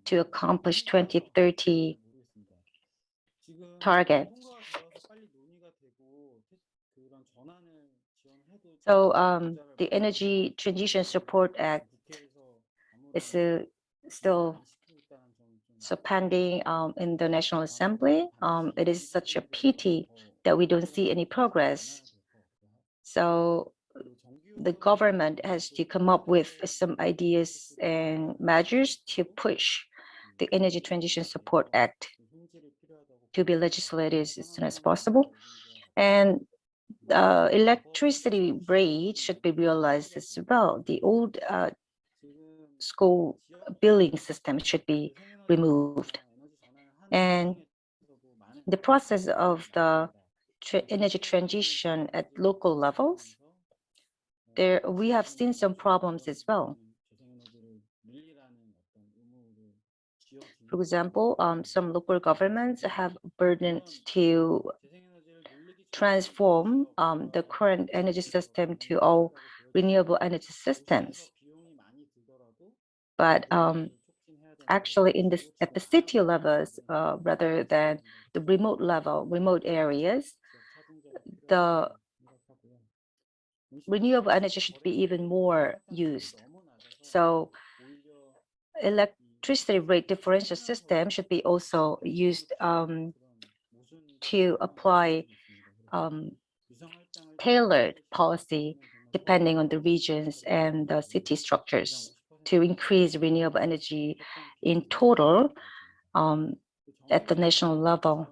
F: to accomplish 2030 target. So the Energy Transition Support Act is still pending in the National Assembly. It is such a pity that we don't see any progress. So the government has to come up with some ideas and measures to push the Energy Transition Support Act to be legislated as soon as possible. And electricity rate should be realized as well. The old school billing system should be removed. And the process of the energy transition at local levels, there we have seen some problems as well. For example, some local governments have burdens to transform the current energy system to all renewable energy systems. But actually at the city levels, rather than the remote areas, the renewable energy should be even more used. So electricity rate differential system should be also used to apply tailored policy depending on the regions and the city structures to increase renewable energy in total at the national level.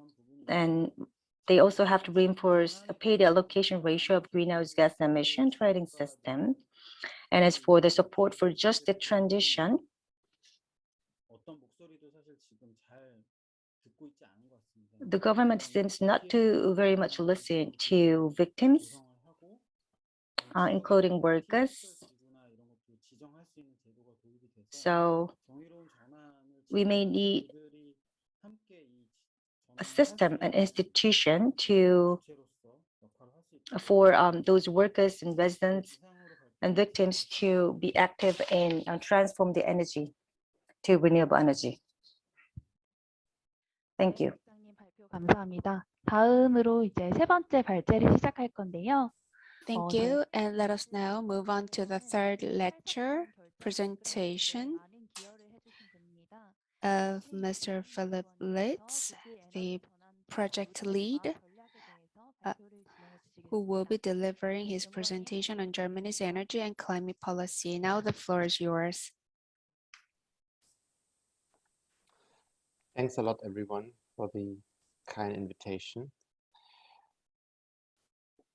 F: And they also have to reinforce a paid allocation ratio of greenhouse gas emission trading system. And as for the support for just the transition, the government seems not to very much listen to victims, including workers. So we may need a system, an institution for those workers and residents and victims to be active in transform the energy to renewable energy. Thank you.
A: 부장님 발표 감사합니다. 다음으로 이제 세 번째 발제를 시작할 건데요.
B: Thank
A: 네.
B: you, and let us now move on to the third lecture presentation
A: 많은 기여를 해주신 분입니다.
B: of Mr. Philip Litz, the project lead, who will be delivering his presentation on Germany's energy and climate policy. Now the floor is yours.
H: Thanks a lot, everyone, for the kind invitation.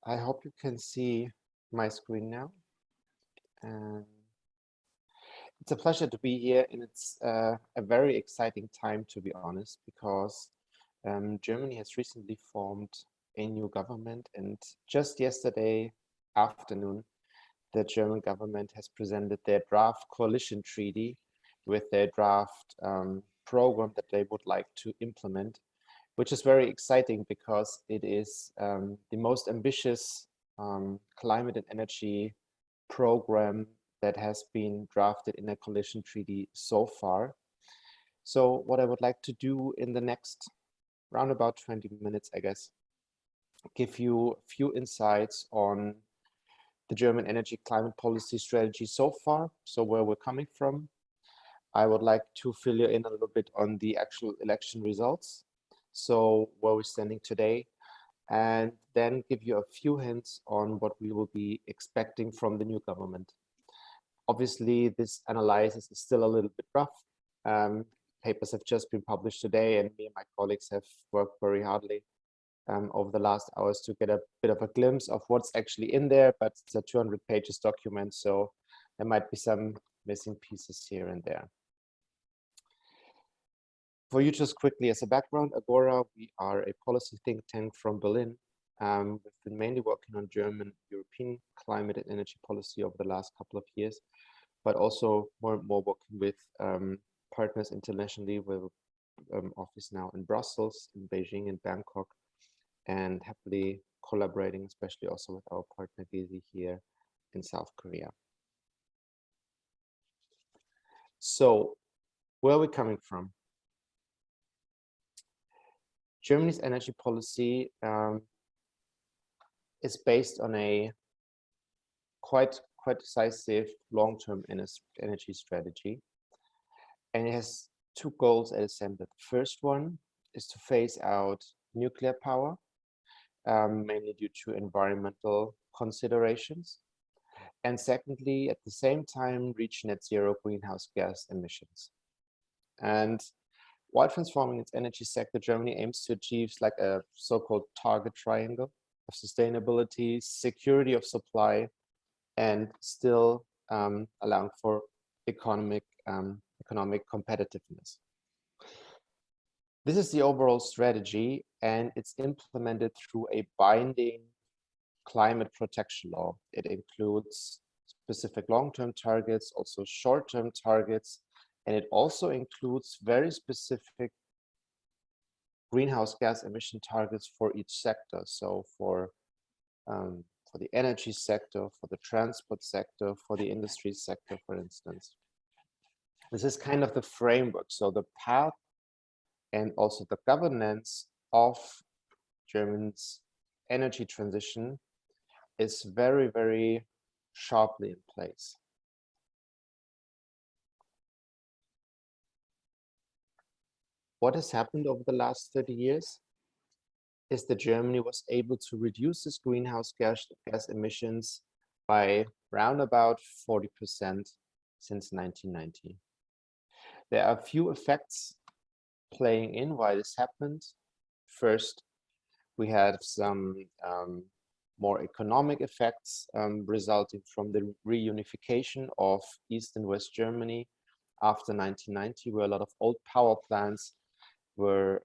H: I hope you can see my screen now. It's a pleasure to be here, and it's a very exciting time, to be honest, because Germany has recently formed a new government, and just yesterday afternoon, the German government has presented their draft coalition treaty with their draft program that they would like to implement, which is very exciting because it is the most ambitious climate and energy program that has been drafted in a coalition treaty so far. So what I would like to do in the next round about 20 minutes, I guess, give you a few insights on the German energy climate policy strategy so far, so where we're coming from. I would like to fill you in a little bit on the actual election results, so where we're standing today, and then give you a few hints on what we will be expecting from the new government. Obviously, this analysis is still a little bit rough. Papers have just been published today, and me and my colleagues have worked very hardly over the last hours to get a bit of a glimpse of what's actually in there, but it's a 200 pages document, so there might be some missing pieces here and there. For you, just quickly as a background, Agora, we are a policy think tank from Berlin. We've been mainly working on German, European climate and energy policy over the last couple of years, but also more and more working with partners internationally. We have an office now in Brussels, in Beijing, and Bangkok, and happily collaborating, especially also with our partner Gezi here in South Korea. So, where are we coming from? Germany's energy policy is based on a quite decisive long-term energy strategy, and it has two goals at its center. The first one is to phase out nuclear power, mainly due to environmental considerations, and secondly, at the same time, reach net zero greenhouse gas emissions. And while transforming its energy sector, Germany aims to achieve like a so-called target triangle of sustainability, security of supply, and still allowing for economic competitiveness. This is the overall strategy, and it's implemented through a binding climate protection law. It includes specific long-term targets, also short-term targets, and it also includes very specific greenhouse gas emission targets for each sector. So for the energy sector, for the transport sector, for the industry sector, for instance. This is kind of the framework. So the path and also the governance of Germany's energy transition is very, very sharply in place. What has happened over the last 30 years is that Germany was able to reduce its greenhouse gas emissions by around about 40% since 1990. There are a few effects playing in why this happened. First, we had some more economic effects resulting from the reunification of East and West Germany after 1990, where a lot of old power plants were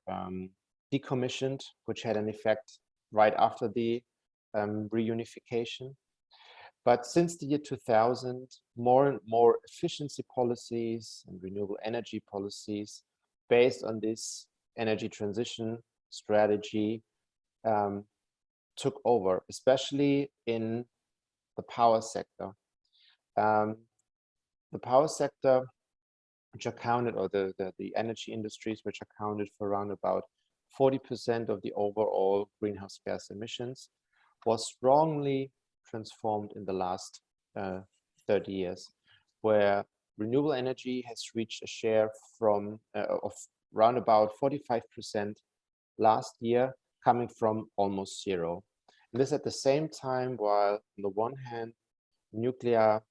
H: decommissioned, which had an effect right after the reunification. But since the year 2000, more and more efficiency policies and renewable energy policies based on this energy transition strategy took over, especially in the power sector. The power sector, which accounted, or the energy industries, which accounted for around about 40% of the overall greenhouse gas emissions, was strongly transformed in the last 30 years, where renewable energy has reached a share of around about 45% last year, coming from almost zero. And this at the same time, while on the one hand, nuclear,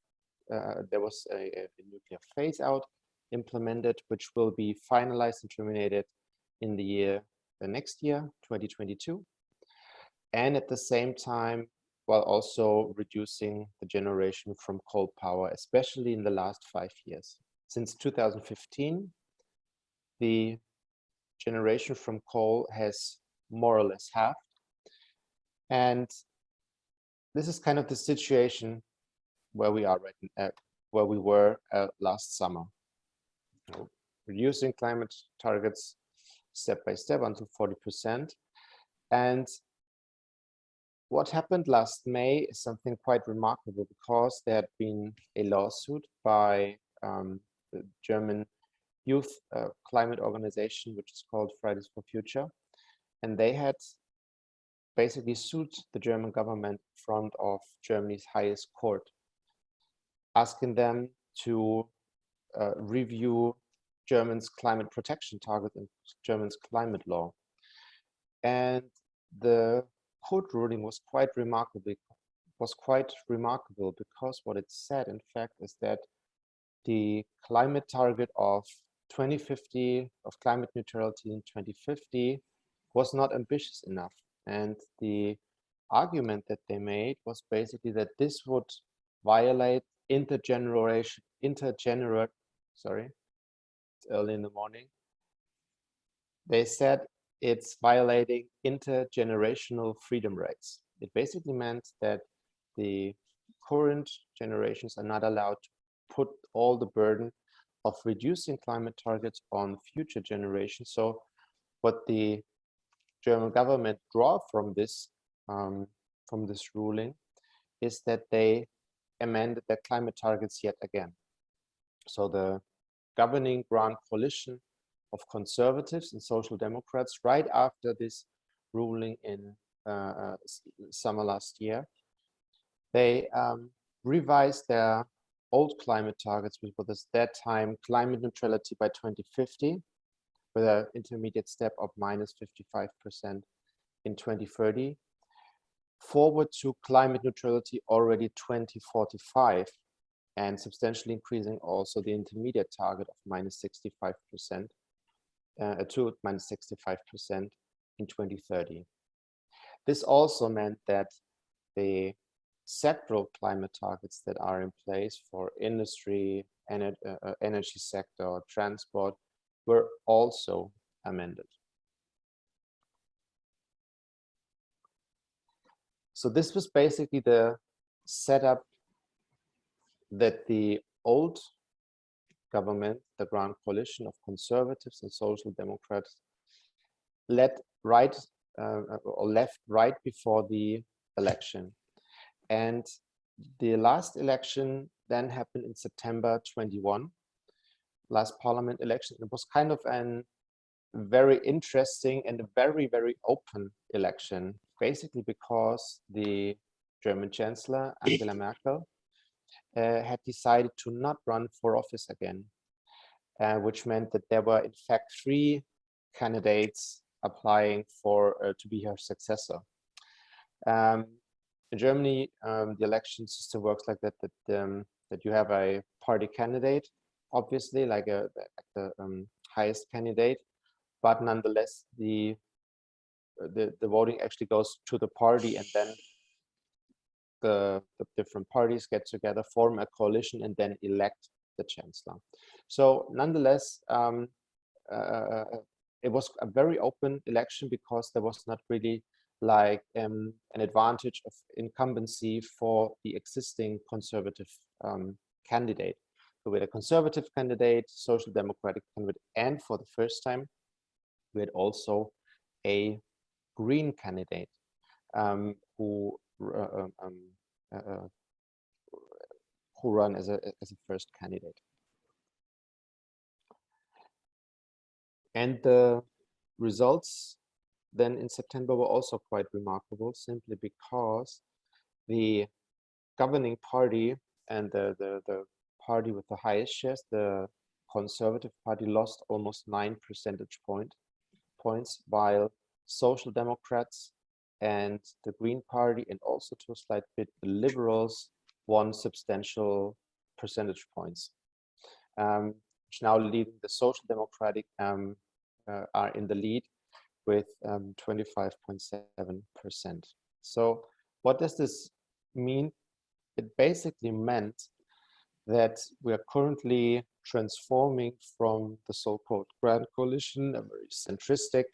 H: there was a nuclear phase out implemented, which will be finalized and terminated in the next year, 2022. And at the same time, while also reducing the generation from coal power, especially in the last 5 years. Since 2015, the generation from coal has more or less halved. And this is kind of the situation where we are where we were last summer. Reducing climate targets step by step until 40%. And what happened last May is something quite remarkable, because there had been a lawsuit by the German youth climate organization, which is called Fridays for Future. And they had basically sued the German government in front of Germany's highest court, asking them to review Germany's climate protection target and Germany's climate law. And the court ruling was quite remarkable, because what it said, in fact, is that the climate target of 2050, of climate neutrality in 2050, was not ambitious enough. And the argument that they made was basically that this would violate sorry, it's early in the morning. They said it's violating intergenerational freedom rights. It basically meant that the current generations are not allowed to put all the burden of reducing climate targets on future generations. So what the German government draw from this ruling is that they amended their climate targets yet again. So the governing grand coalition of conservatives and social democrats, right after this ruling in summer last year, they revised their old climate targets, which was at that time climate neutrality by 2050, with an intermediate step of minus 55% in 2030, forward to climate neutrality already 2045, and substantially increasing also the intermediate target of minus 65% to minus 65% in 2030. This also meant that the sectoral climate targets that are in place for industry, energy sector, transport, were also amended. So this was basically the setup that the old government, the grand coalition of conservatives and social democrats, left right before the election. And the last election then happened in September 21, last parliament election. It was kind of a very interesting and a very, very open election, basically because the German Chancellor, Angela Merkel, had decided to not run for office again, which meant that there were in fact 3 candidates applying for to be her successor. In Germany, the election system works like that, that you have a party candidate, obviously, like the highest candidate, but nonetheless, the the voting actually goes to the party, and then the different parties get together, form a coalition, and then elect the chancellor. So nonetheless, it was a very open election because there was not really like an advantage of incumbency for the existing conservative candidate. So we had a conservative candidate, social democratic candidate, and for the first time, we had also a green candidate who run as a first candidate. And the results then in September were also quite remarkable, simply because the governing party and the party with the highest shares, the Conservative Party, lost almost 9 percentage points, while Social Democrats and the Green Party, and also to a slight bit the Liberals, won substantial percentage points, which now leading the Social Democratic are in the lead with 25.7%. So what does this mean? It basically meant that we are currently transforming from the so-called Grand Coalition, a very centristic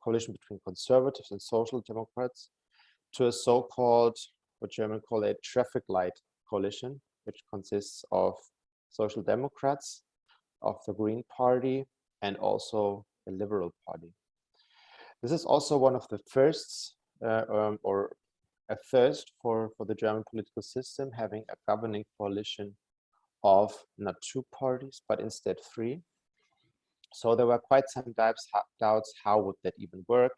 H: coalition between conservatives and social democrats, to a so-called, what Germans call a traffic light coalition, which consists of social democrats, of the Green Party, and also the Liberal Party. This is also one of the firsts, or a first for the German political system, having a governing coalition of not 2 parties, but instead 3. So there were quite some doubts, how would that even work?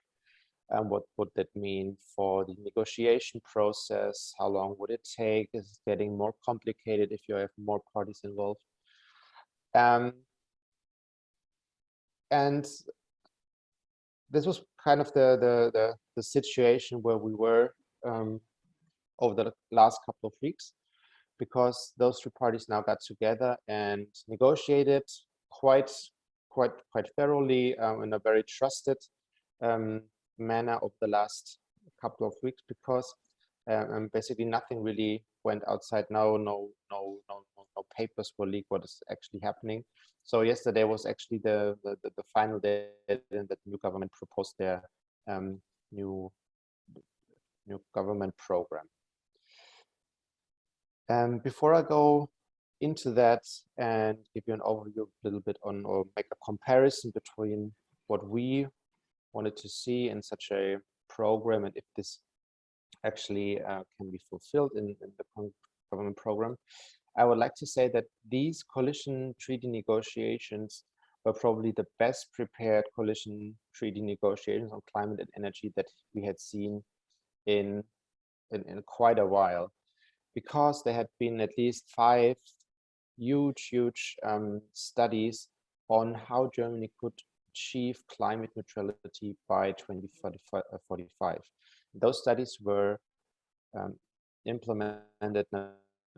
H: And what would that mean for the negotiation process? How long would it take? Is it getting more complicated if you have more parties involved? And this was kind of the situation where we were over the last couple of weeks, because those 2 parties now got together and negotiated quite thoroughly in a very trusted manner over the last couple of weeks, because basically nothing really went outside. No papers were leaked what is actually happening. So yesterday was actually the final day that the new government proposed their new government program. Before I go into that and give you an overview a little bit on, or make a comparison between what we wanted to see in such a program and if this actually can be fulfilled in the government program, I would like to say that these coalition treaty negotiations were probably the best prepared coalition treaty negotiations on climate and energy that we had seen in quite a while, because there had been at least 5 huge studies on how Germany could achieve climate neutrality by 2045. Those studies were implemented not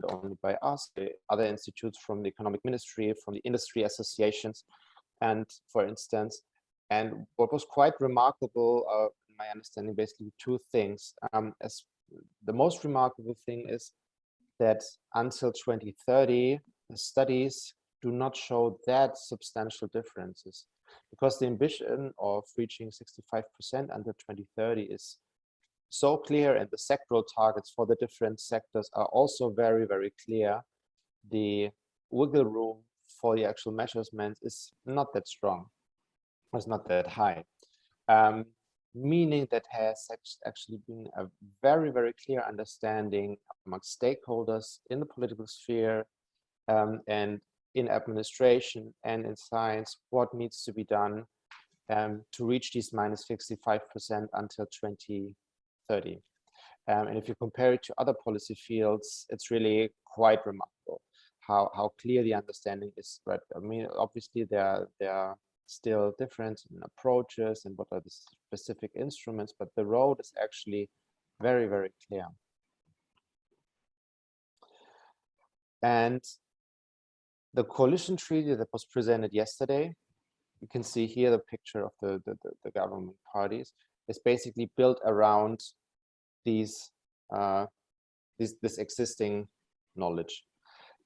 H: only by us, but other institutes from the economic ministry, from the industry associations, and for instance, and what was quite remarkable, in my understanding, basically 2 things. As the most remarkable thing is that until 2030, the studies do not show that substantial differences, because the ambition of reaching 65% until 2030 is so clear, and the sectoral targets for the different sectors are also very, very clear. The wiggle room for the actual measurements is not that strong, it's not that high. Meaning that has actually been a very, very clear understanding among stakeholders in the political sphere and in administration and in science what needs to be done to reach these minus 65% until 2030. And if you compare it to other policy fields, it's really quite remarkable how clear the understanding is. But I mean, obviously there are still different in approaches and what are the specific instruments, but the road is actually very, very clear. And the coalition treaty that was presented yesterday you can see here the picture of the government parties is basically built around these this existing knowledge.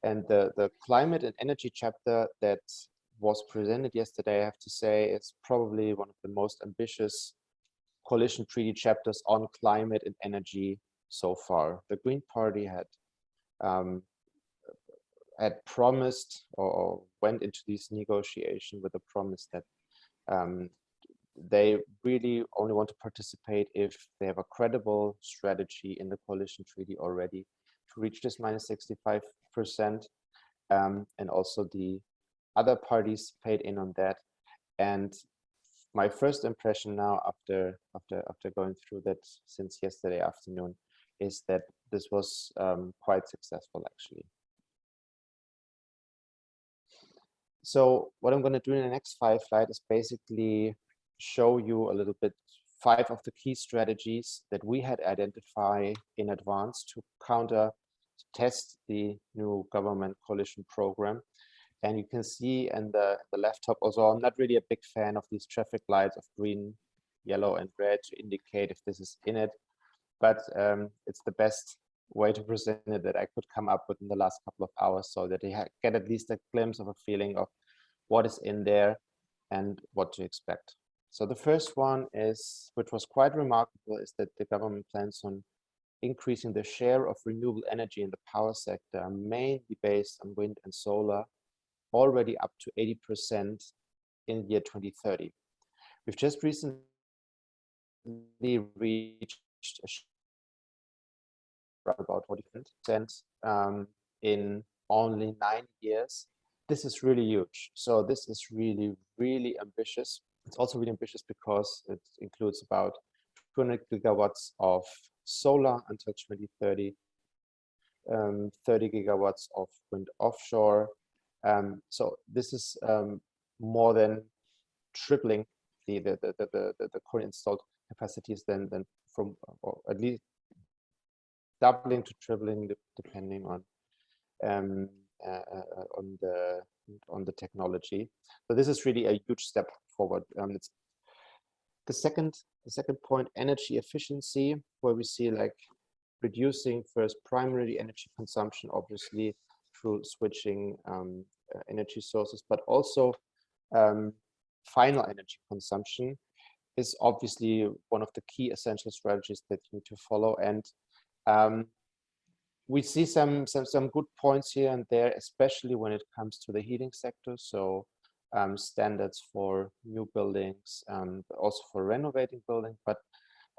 H: And the climate and energy chapter that was presented yesterday, I have to say, is probably one of the most ambitious coalition treaty chapters on climate and energy so far. The Green Party had promised or went into this negotiation with a promise that they really only want to participate if they have a credible strategy in the coalition treaty already to reach this minus 65%. And also the other parties paid in on that. And my first impression now after going through that since yesterday afternoon is that this was quite successful actually. So what I'm going to do in the next 5 slides is basically show you a little bit 5 of the key strategies that we had identified in advance to test the new government coalition program. And you can see in the left top also, I'm not really a big fan of these traffic lights of green, yellow, and red to indicate if this is in it. But it's the best way to present it that I could come up with in the last couple of hours so that they get at least a glimpse of a feeling of what is in there and what to expect. So the first one is, which was quite remarkable, is that the government plans on increasing the share of renewable energy in the power sector, mainly based on wind and solar, already up to 80% in the year 2030. We've just recently reached a share of about 40% in only 9 years. This is really huge. So this is really, really ambitious. It's also really ambitious because it includes about 200 gigawatts of solar until 2030, 30 gigawatts of wind offshore. So this is more than tripling the current installed capacities than from, or at least doubling to tripling depending on the technology. So this is really a huge step forward. It's the second point, energy efficiency, where we see like reducing first primary energy consumption, obviously through switching energy sources, but also final energy consumption is obviously one of the key essential strategies that you need to follow. And we see some good points here and there, especially when it comes to the heating sector. So standards for new buildings, but also for renovating buildings. But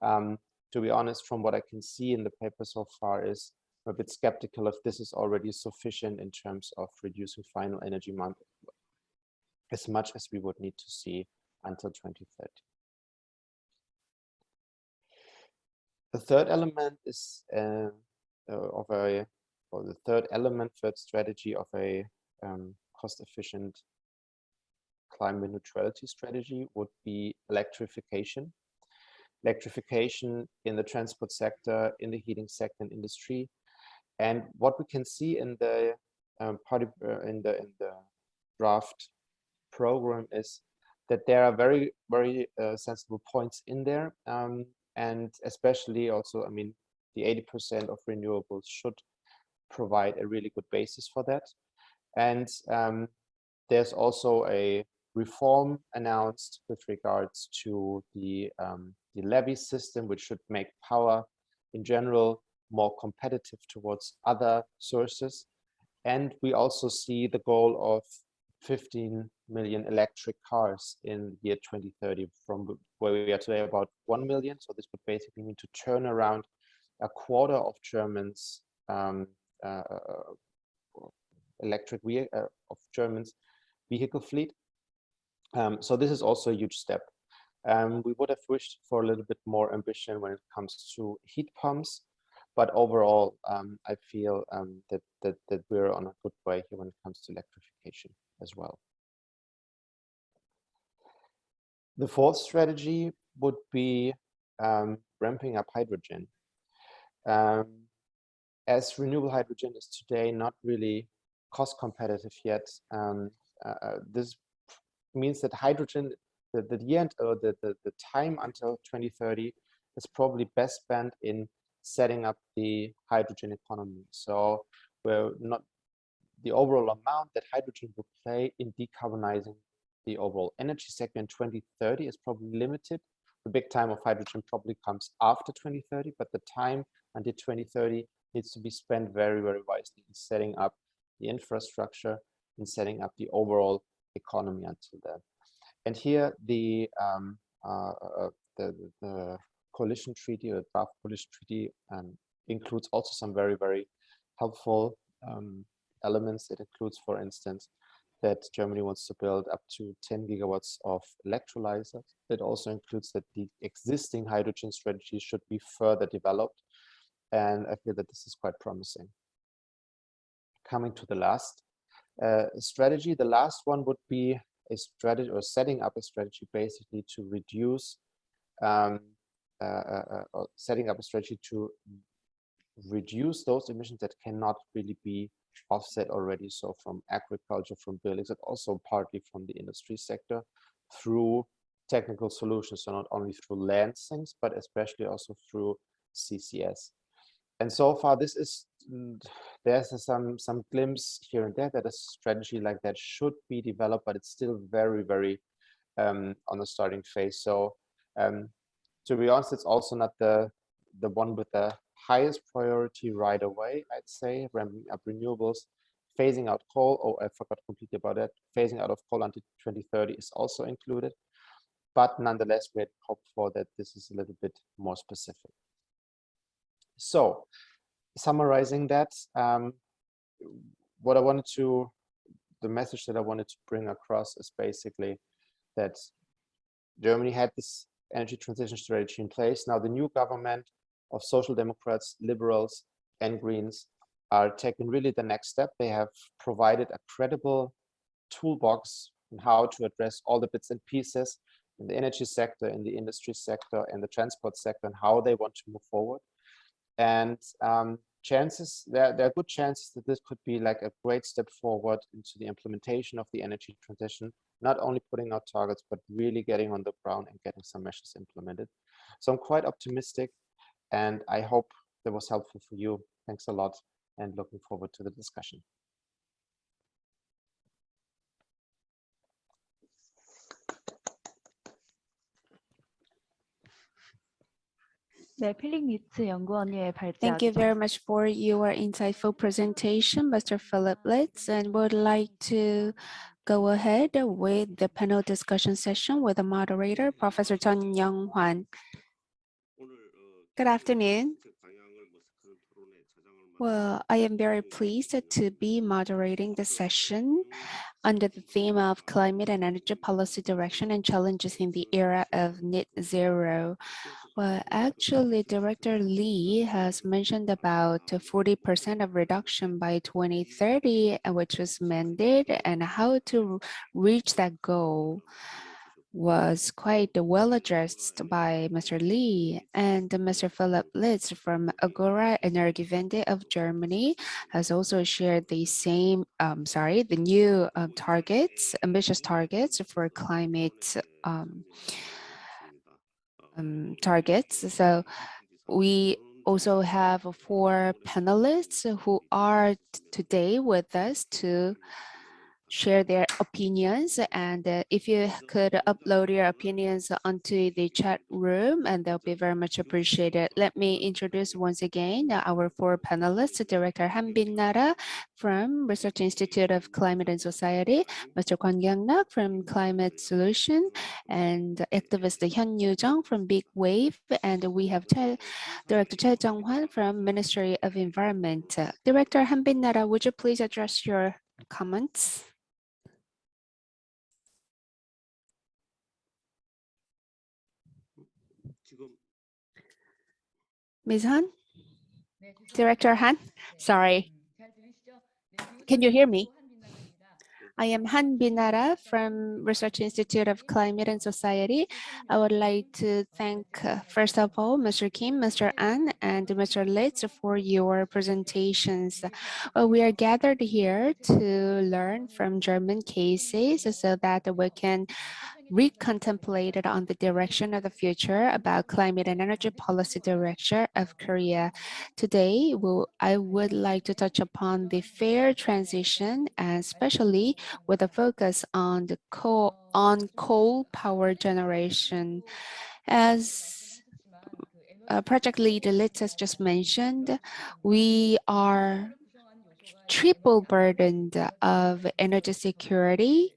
H: to be honest, from what I can see in the paper so far, is I'm a bit skeptical if this is already sufficient in terms of reducing final energy demand as much as we would need to see until 2030. The third element is third strategy of a cost-efficient climate neutrality strategy would be electrification. Electrification in the transport sector, in the heating sector and industry. And what we can see in the draft program is that there are very, very sensible points in there. And especially also, I mean, the 80% of renewables should provide a really good basis for that. And there's also a reform announced with regards to the levy system, which should make power in general more competitive towards other sources. And we also see the goal of 15 million electric cars in the year 2030 from where we are today about 1 million. So this would basically mean to turn around a quarter of Germans vehicle fleet. So this is also a huge step. We would have wished for a little bit more ambition when it comes to heat pumps, but overall, I feel that we're on a good way here when it comes to electrification as well. The fourth strategy would be ramping up hydrogen. As renewable hydrogen is today not really cost competitive yet, this means that hydrogen, the end or the time until 2030 is probably best spent in setting up the hydrogen economy. So we're not the overall amount that hydrogen will play in decarbonizing the overall energy sector in 2030 is probably limited. The big time of hydrogen probably comes after 2030, but the time until 2030 needs to be spent very, very wisely in setting up the infrastructure and setting up the overall economy until then. And here the coalition treaty or draft coalition treaty includes also some very, very helpful elements. It includes, for instance, that Germany wants to build up to 10 gigawatts of electrolyzers. It also includes that the existing hydrogen strategy should be further developed. And I feel that this is quite promising. Coming to the last strategy, the last one would be a strategy or setting up a strategy basically to reduce, setting up a strategy to reduce those emissions that cannot really be offset already. So from agriculture, from buildings, and also partly from the industry sector through technical solutions. So not only through land sinks, but especially also through CCS. And so far, this is there's some glimpse here and there that a strategy like that should be developed, but it's still very, very on the starting phase. So to be honest, it's also not the one with the highest priority right away, I'd say. Ramping up renewables, phasing out coal. Oh, I forgot completely about that. Phasing out of coal until 2030 is also included. But nonetheless, we had hoped for that this is a little bit more specific. So summarizing that, what I wanted to, the message that I wanted to bring across is basically that Germany had this energy transition strategy in place. Now the new government of Social Democrats, Liberals, and Greens are taking really the next step. They have provided a credible toolbox on how to address all the bits and pieces in the energy sector, in the industry sector, and the transport sector, and how they want to move forward. And chances, there are good chances that this could be like a great step forward into the implementation of the energy transition, not only putting out targets, but really getting on the ground and getting some measures implemented. So I'm quite optimistic, and I hope that was helpful for you. Thanks a lot, and looking forward to the discussion.
A: 네, 필립 리츠 연구원님의 발제
B: Thank you
A: 아주
B: very much for your insightful presentation, Mr. Philip Litz, and would like to go ahead with the panel discussion session with the moderator, Professor Chun Young Hwan. Good afternoon. Well, I am very pleased to be moderating the session under the theme of climate and energy policy direction and challenges in the era of net zero. Well, actually, Director Lee has mentioned about 40% of reduction by 2030, which was mandated, and how to reach that goal was quite well addressed by Mr. Lee, and Mr. Philip Litz from Agora Energiewende of Germany has also shared the same, the new targets, ambitious targets for climate targets. So we also have 4 panelists who are today with us to share their opinions, and if you could upload your opinions onto the chat room, and they'll be very much appreciated. Let me introduce once again our 4 panelists: Director Hanbin Nara from Research Institute of Climate and Society, Mr. Kwon Kyung-nak from Climate Solution, and activist Hyun Yu-jung from Big Wave, and we have Director Choi Jung-hwan from Ministry of Environment. Director Hanbin Nara, would you please address your comments? Ms. Han? Director Han? Sorry. Can you hear me? I am Han Binara from Research Institute of Climate and Society. I would like to thank, first of all, Mr. Kim, Mr. An, and Mr. Litz for your presentations. We are gathered here to learn from German cases so that we can recontemplate on the direction of the future about climate and energy policy direction of Korea. Today, I would like to touch upon the fair transition, and especially with a focus on the coal power generation. As project lead Litz has just mentioned, we are triple burdened of energy security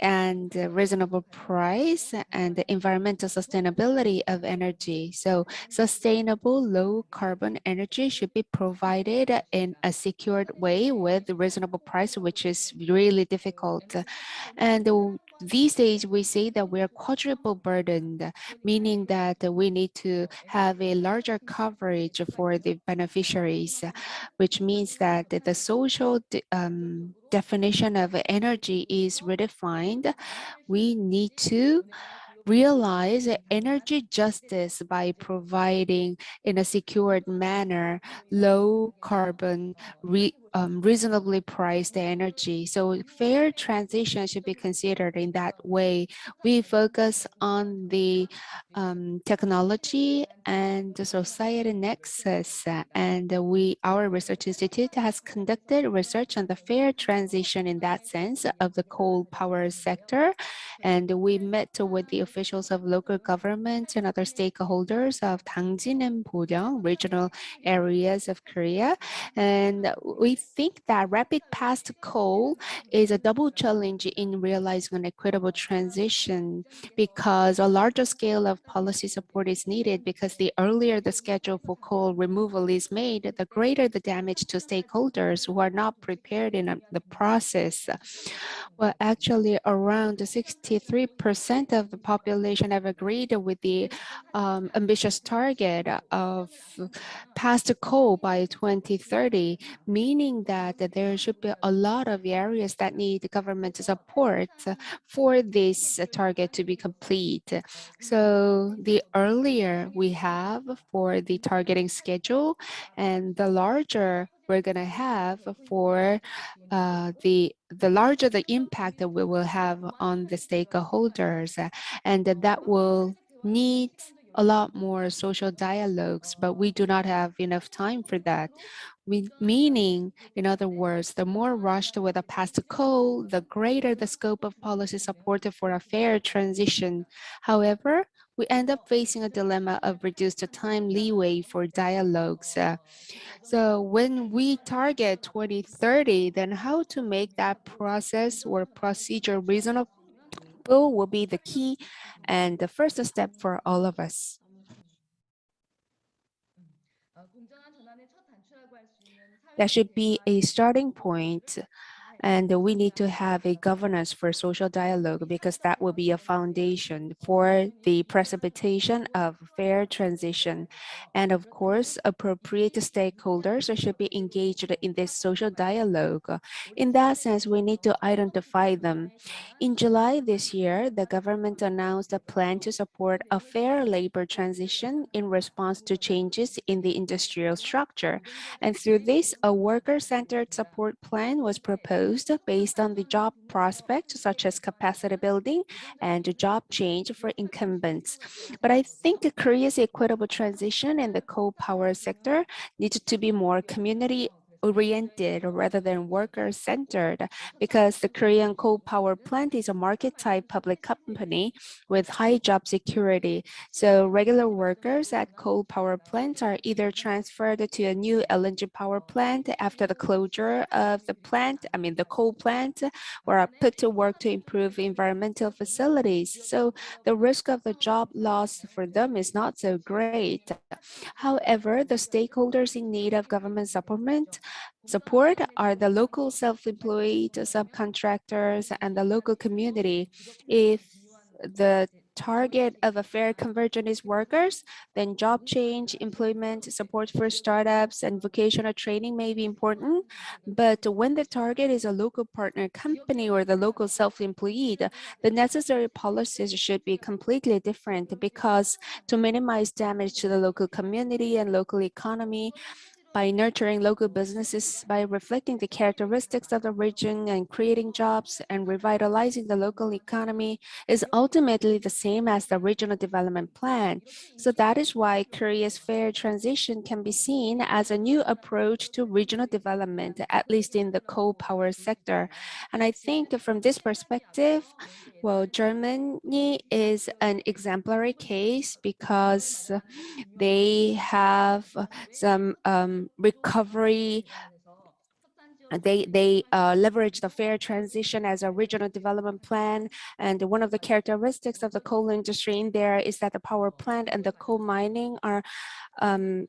B: and reasonable price and the environmental sustainability of energy. So sustainable low carbon energy should be provided in a secured way with reasonable price, which is really difficult. And these days we say that we are quadruple burdened, meaning that we need to have a larger coverage for the beneficiaries, which means that the social definition of energy is redefined. We need to realize energy justice by providing in a secured manner low carbon reasonably priced energy. So fair transition should be considered in that way. We focus on the technology and the society nexus, and our research institute has conducted research on the fair transition in that sense of the coal power sector. And we met with the officials of local government and other stakeholders of Dangjin and Boryong regional areas of Korea. And we think that rapid path to coal is a double challenge in realizing an equitable transition, because a larger scale of policy support is needed, because the earlier the schedule for coal removal is made, the greater the damage to stakeholders who are not prepared in the process. Well, actually, around 63% of the population have agreed with the ambitious target of past coal by 2030, meaning that there should be a lot of areas that need government support for this target to be complete. So the earlier we have for the targeting schedule, and the larger we're going to have for the larger the impact that we will have on the stakeholders, and that will need a lot more social dialogues, but we do not have enough time for that. Meaning, in other words, the more rushed with a past coal, the greater the scope of policy support for a fair transition. However, we end up facing a dilemma of reduced time leeway for dialogues. So when we target 2030, then how to make that process or procedure reasonable will be the key and the first step for all of us. That should be a starting point. And we need to have a governance for social dialogue, because that will be a foundation for the precipitation of fair transition. And of course, appropriate stakeholders should be engaged in this social dialogue. In that sense, we need to identify them. In July this year, the government announced a plan to support a fair labor transition in response to changes in the industrial structure. And through this, a worker-centered support plan was proposed based on the job prospects, such as capacity building and job change for incumbents. But I think Korea's equitable transition in the coal power sector needs to be more community oriented rather than worker centered, because the Korean coal power plant is a market type public company with high job security. So regular workers at coal power plants are either transferred to a new LNG power plant after the closure of the coal plant, or are put to work to improve environmental facilities. So the risk of the job loss for them is not so great. However, the stakeholders in need of government support are the local self-employed, subcontractors, and the local community. If the target of a fair conversion is workers, then job change, employment, support for startups, and vocational training may be important. But when the target is a local partner company or the local self-employed, the necessary policies should be completely different, because to minimize damage to the local community and local economy, by nurturing local businesses, by reflecting the characteristics of the region and creating jobs and revitalizing the local economy, is ultimately the same as the regional development plan. So that is why Korea's fair transition can be seen as a new approach to regional development, at least in the coal power sector. And I think from this perspective, well, Germany is an exemplary case because they have some recovery. They leverage the fair transition as a regional development plan. And one of the characteristics of the coal industry in there is that the power plant and the coal mining are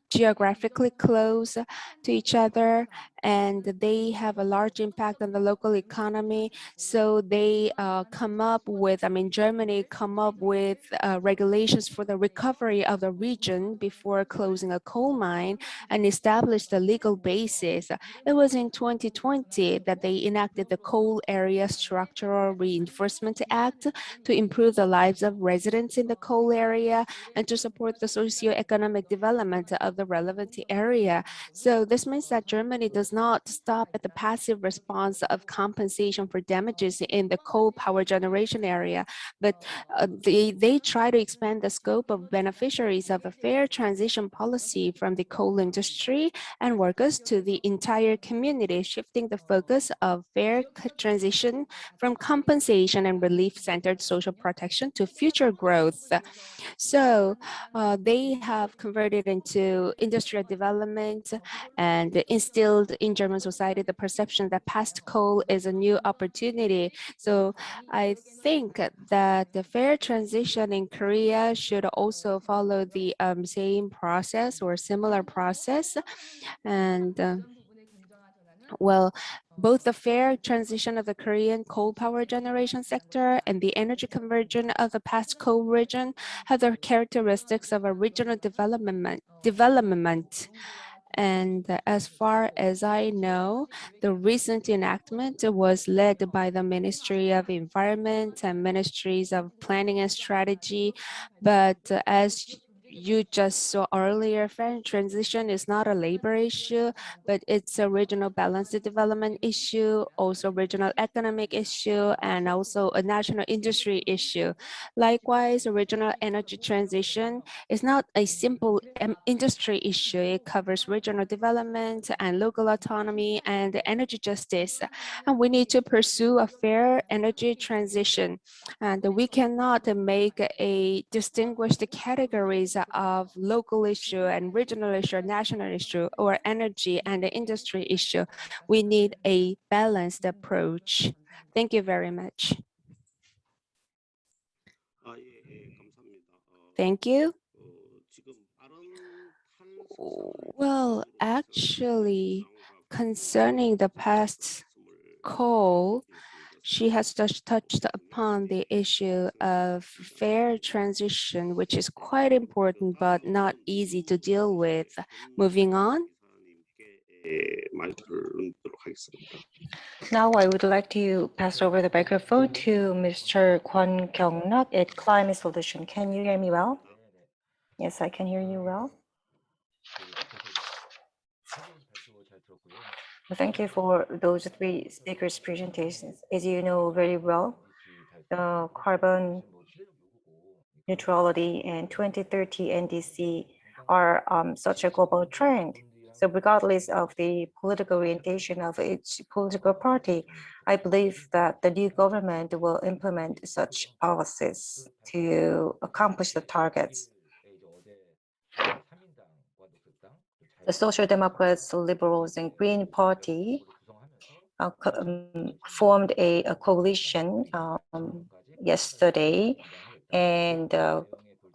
B: geographically close to each other, and they have a large impact on the local economy. So they come up with, Germany come up with regulations for the recovery of the region before closing a coal mine and established the legal basis. It was in 2020 that they enacted the Coal Area Structural Reinforcement Act to improve the lives of residents in the coal area and to support the socio-economic development of the relevant area. So this means that Germany does not stop at the passive response of compensation for damages in the coal power generation area, but they try to expand the scope of beneficiaries of a fair transition policy from the coal industry and workers to the entire community, shifting the focus of fair transition from compensation and relief-centered social protection to future growth. So they have converted into industrial development and instilled in German society the perception that past coal is a new opportunity. So I think that the fair transition in Korea should also follow the same process or similar process. And well, both the fair transition of the Korean coal power generation sector and the energy conversion of the past coal region have the characteristics of a regional development. And as far as I know, the recent enactment was led by the Ministry of Environment and Ministries of Planning and Strategy. But as you just saw earlier, fair transition is not a labor issue, but it's a regional balanced development issue, also regional economic issue, and also a national industry issue. Likewise, regional energy transition is not a simple industry issue. It covers regional development and local autonomy and energy justice. And we need to pursue a fair energy transition. And we cannot make a distinguished categories of local issue and regional issue, national issue, or energy and industry issue. We need a balanced approach. Thank you very much. Thank you. Well, actually, concerning the past coal, she has just touched upon the issue of fair transition, which is quite important but not easy to deal with. Moving on.
F: Now I would like to pass over the microphone to Mr. Kwon Kyung-nak at Climate Solution. Can you hear me well? Yes, I can hear you well. Thank you for those three speakers' presentations. As you know very well, the carbon neutrality and 2030 NDC are such a global trend. So regardless of the political orientation of each political party, I believe that the new government will implement such policies to accomplish the targets. The Social Democrats, Liberals, and Green Party formed a coalition yesterday, and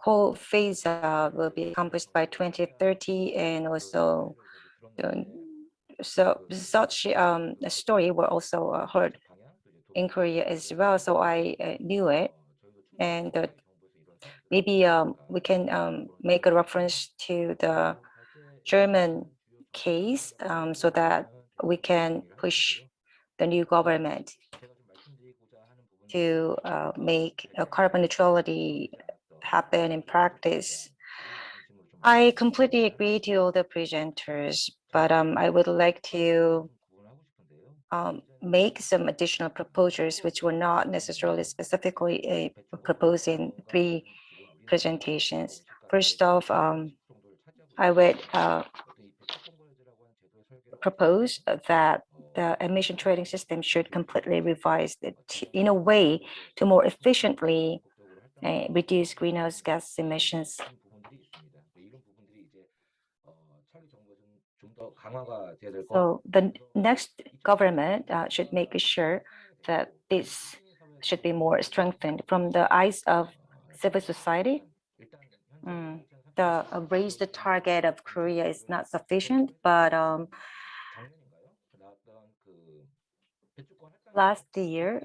F: coal phase out will be accomplished by 2030, and also so such a story were also heard in Korea as well. So I knew it, and maybe we can make a reference to the German case so that we can push the new government to make carbon neutrality happen in practice. I completely agree to all the presenters, but I would like to make some additional proposals which were not necessarily specifically proposed in 3 presentations. First off, I would propose that the emission trading system should completely revise in a way to more efficiently reduce greenhouse gas emissions. So the next government should make sure that this should be more strengthened from the eyes of civil society. The raise the target of Korea is not sufficient, but last year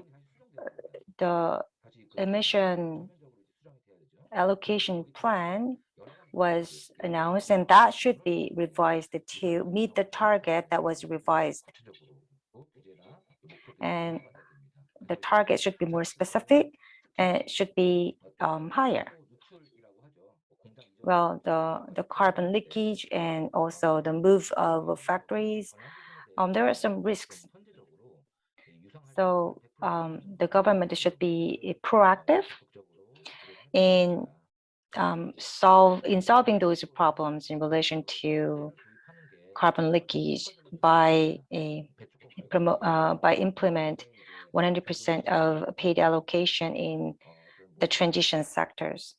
F: the emission allocation plan was announced, and that should be revised to meet the target that was revised. And the target should be more specific and it should be higher. Well, the carbon leakage and also the move of factories, there are some risks. So the government should be proactive in solving those problems in relation to carbon leakage by implement 100% of paid allocation in the transition sectors.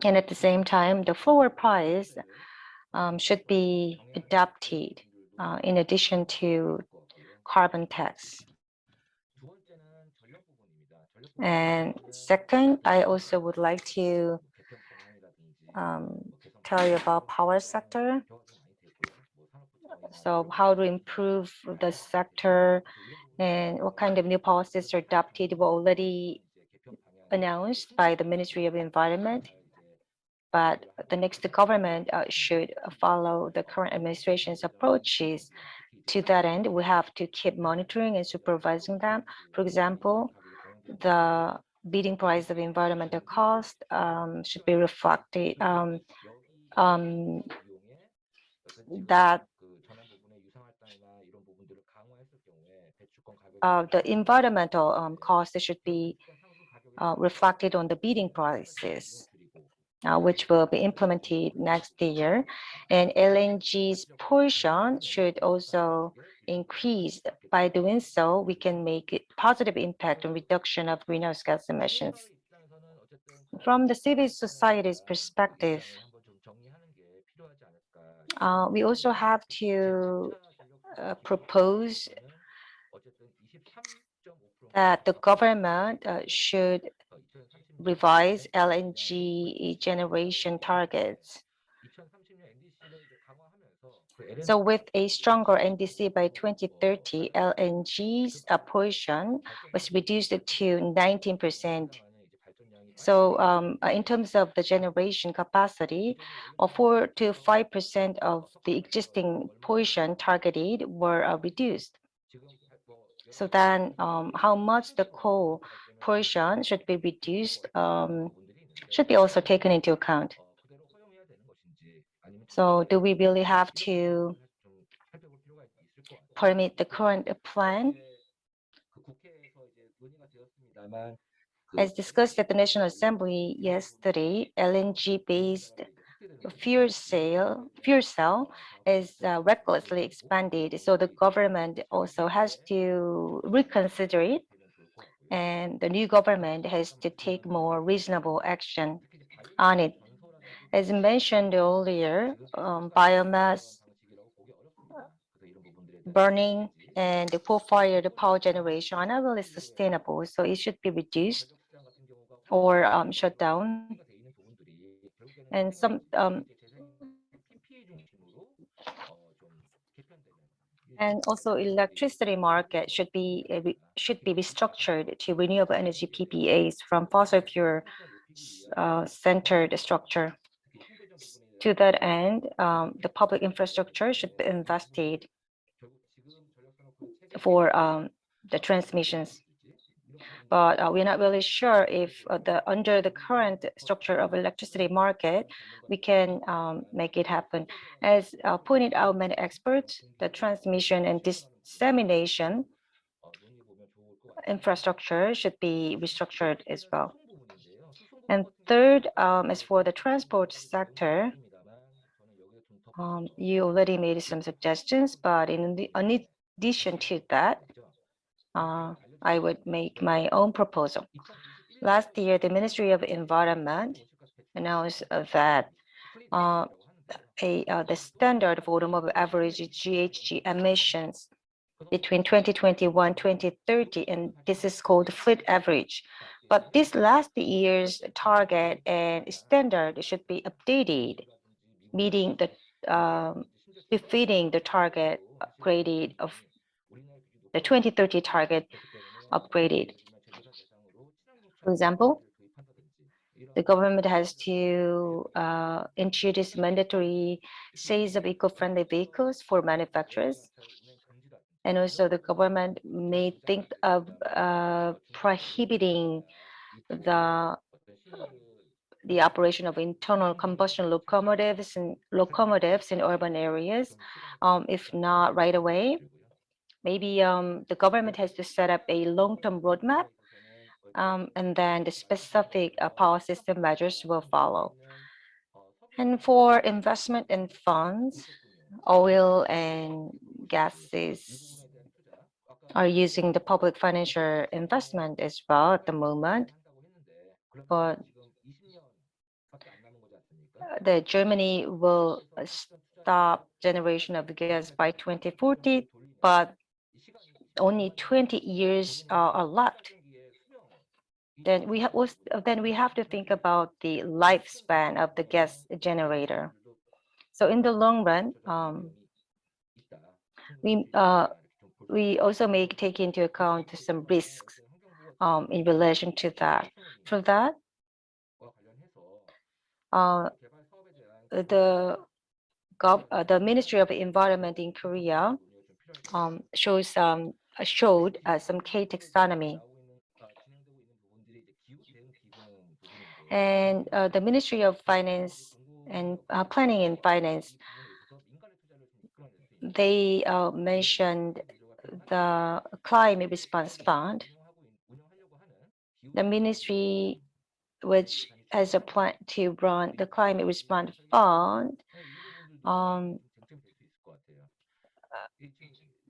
F: And at the same time, the floor price should be adapted in addition to carbon tax. And second, I also would like to tell you about power sector. So how to improve the sector and what kind of new policies are adopted were already announced by the Ministry of Environment. But the next government should follow the current administration's approaches. To that end, we have to keep monitoring and supervising them. For example, the bidding price of environmental cost should be reflected that the environmental cost should be reflected on the bidding prices, which will be implemented next year. And LNG's portion should also increase. By doing so, we can make a positive impact on reduction of greenhouse gas emissions. From the civil society's perspective, we also have to propose that the government should revise LNG generation targets. So with a stronger NDC by 2030, LNG's portion was reduced to 19%. So in terms of the generation capacity, 4 to 5% of the existing portion targeted were reduced. So then how much the coal portion should be reduced should be also taken into account. So do we really have to permit the current plan? As discussed at the National Assembly yesterday, LNG-based fuel cell is recklessly expanded. So the government also has to reconsider it, and the new government has to take more reasonable action on it. As mentioned earlier, biomass burning and the coal-fired power generation are not really sustainable, so it should be reduced or shut down. And some And also electricity market should be restructured to renewable energy PPAs from fossil fuel centered structure. To that end, the public infrastructure should be invested for the transmissions. But we're not really sure if under the current structure of electricity market, we can make it happen. As pointed out many experts, the transmission and dissemination infrastructure should be restructured as well. And third, as for the transport sector, you already made some suggestions, but in addition to that, I would make my own proposal. Last year, the Ministry of Environment announced that the standard of automobile average GHG emissions between 2021 2030, and this is called fleet average. But this last year's target and standard should be updated, meeting the befitting the target upgraded of the 2030 target upgraded. For example, the government has to introduce mandatory sales of eco-friendly vehicles for manufacturers. And also the government may think of prohibiting the operation of internal combustion locomotives in urban areas, if not right away. Maybe the government has to set up a long-term roadmap, and then the specific power system measures will follow. And for investment in funds, oil and gases are using the public financial investment as well at the moment. But the Germany will stop generation of gas by 2040, but only 20 years are left. Then we have to think about the lifespan of the gas generator. So in the long run, we also may take into account some risks in relation to that. For that, the Ministry of Environment in Korea showed some K taxonomy. And the Ministry of Finance and Planning and Finance, they mentioned the Climate Response Fund. The ministry, which has a plan to run the Climate Response Fund,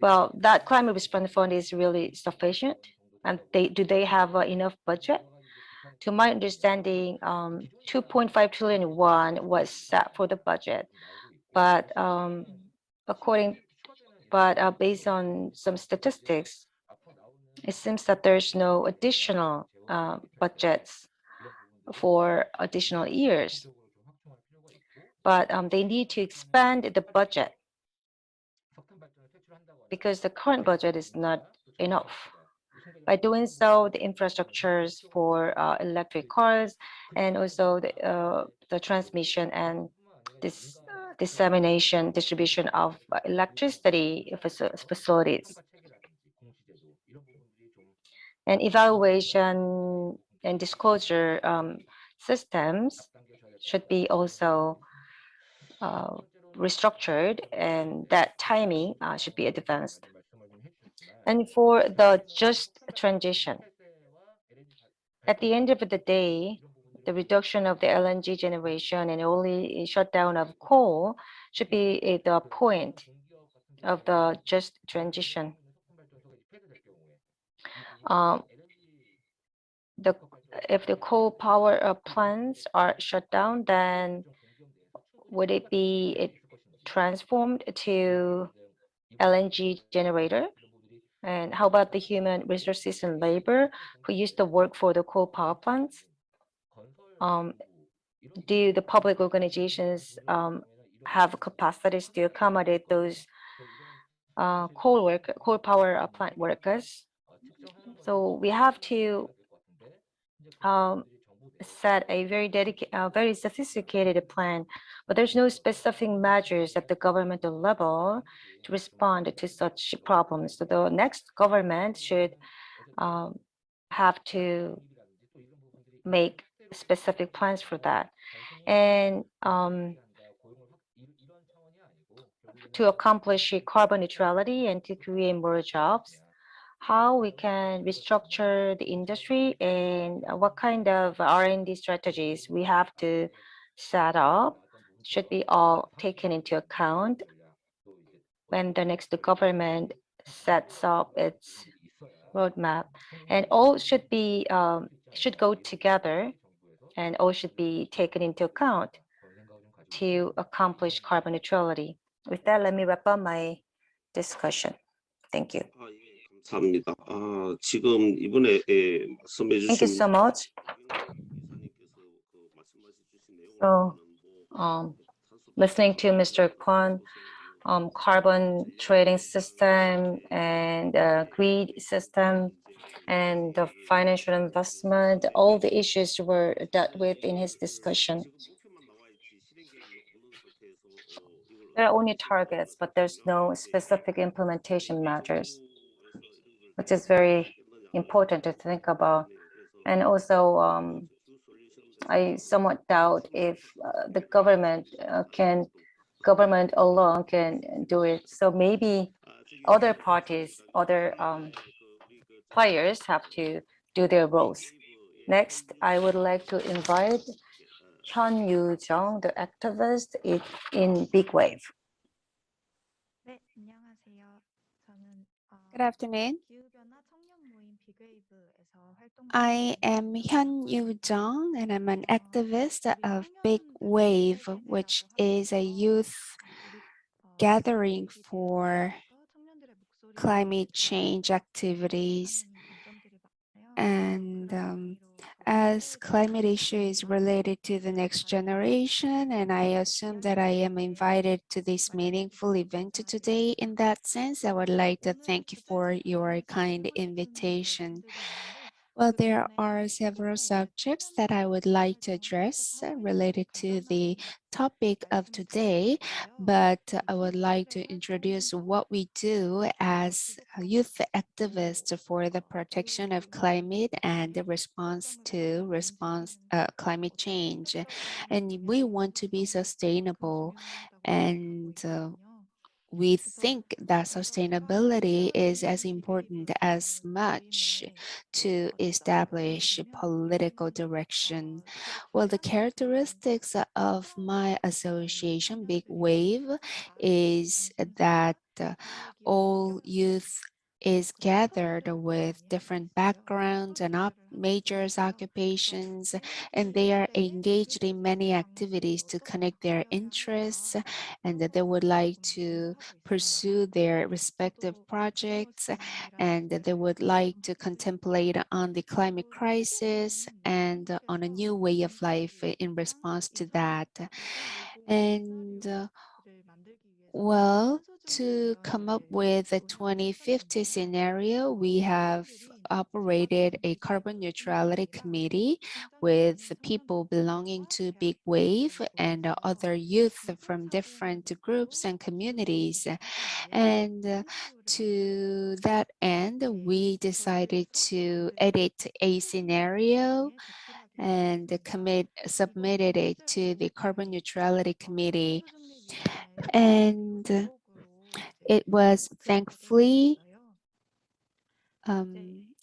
F: well, that Climate Response Fund is really sufficient, and do they have enough budget? To my understanding, 2.5 trillion won was set for the budget, but based on some statistics, it seems that there's no additional budgets for additional years. But they need to expand the budget because the current budget is not enough. By doing so, the infrastructures for electric cars and also the transmission and distribution of electricity facilities. And evaluation and disclosure systems should be also restructured, and that timing should be advanced. And for the just transition, at the end of the day, the reduction of the LNG generation and only shutdown of coal should be the point of the just transition. If the coal power plants are shut down, then would it be transformed to LNG generator? And how about the human resources and labor who used to work for the coal power plants? Do the public organizations have capacities to accommodate those coal power plant workers. So we have to set a very sophisticated plan, but there's no specific measures at the governmental level to respond to such problems. So the next government should have to make specific plans for that. And to accomplish carbon neutrality and to create more jobs, how we can restructure the industry and what kind of R&D strategies we have to set up should be all taken into account when the next government sets up its roadmap. And all should go together, and all should be taken into account to accomplish carbon neutrality. With that, let me wrap up my discussion. Thank you.
I: 감사합니다. 지금 이번에 말씀해
F: Thank you
I: 주신
F: so much. So, listening to Mr. Kwon, carbon trading system and greed system and the financial investment, all the issues were dealt with in his discussion. There are only targets, but there's no specific implementation measures, which is very important to think about. And also, I somewhat doubt if the government alone can do it. So maybe other parties, other players have to do their roles. Next, I would like to invite Hyun Yu-jung, the activist in Big Wave.
J: 네, 안녕하세요. 저는
B: Good afternoon.
J: 기후변화 청년 모임 빅웨이브에서 활동하고
B: I am
J: 있는
B: Hyun Yu-jung, and I'm an activist of Big Wave, which is a youth gathering for climate change activities. And as climate issue is related to the next generation, and I assume that I am invited to this meaningful event today. In that sense, I would like to thank you for your kind invitation. Well, there are several subjects that I would like to address related to the topic of today, but I would like to introduce what we do as youth activists for the protection of climate and the response to climate change. And we want to be sustainable, and we think that sustainability is as important as much to establish political direction. Well, the characteristics of my association, Big Wave, is that all youth is gathered with different backgrounds and major occupations, and they are engaged in many activities to connect their interests, and that they would like to pursue their respective projects, and that they would like to contemplate on the climate crisis and on a new way of life in response to that. And well, to come up with a 2050 scenario, we have operated a carbon neutrality committee with people belonging to Big Wave and other youth from different groups and communities. And to that end, we decided to edit a scenario and submitted it to the carbon neutrality committee. And it was thankfully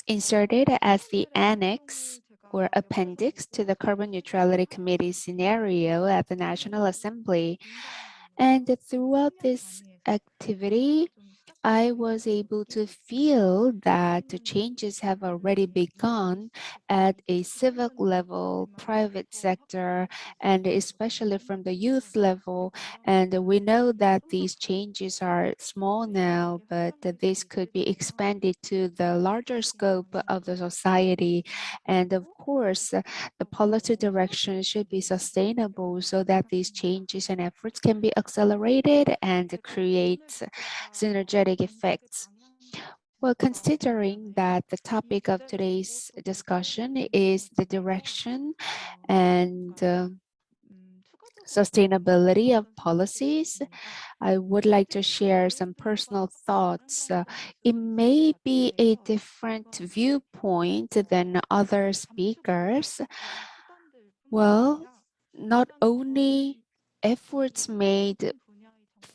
B: inserted as the annex or appendix to the Carbon Neutrality Committee scenario at the National Assembly. And throughout this activity, I was able to feel that the changes have already begun at a civic level, private sector, and especially from the youth level. And we know that these changes are small now, but this could be expanded to the larger scope of the society. And of course, the policy direction should be sustainable so that these changes and efforts can be accelerated and create synergetic economic effects. Well, considering that the topic of today's discussion is the direction and sustainability of policies, I would like to share some personal thoughts. It may be a different viewpoint than other speakers. Well, not only efforts made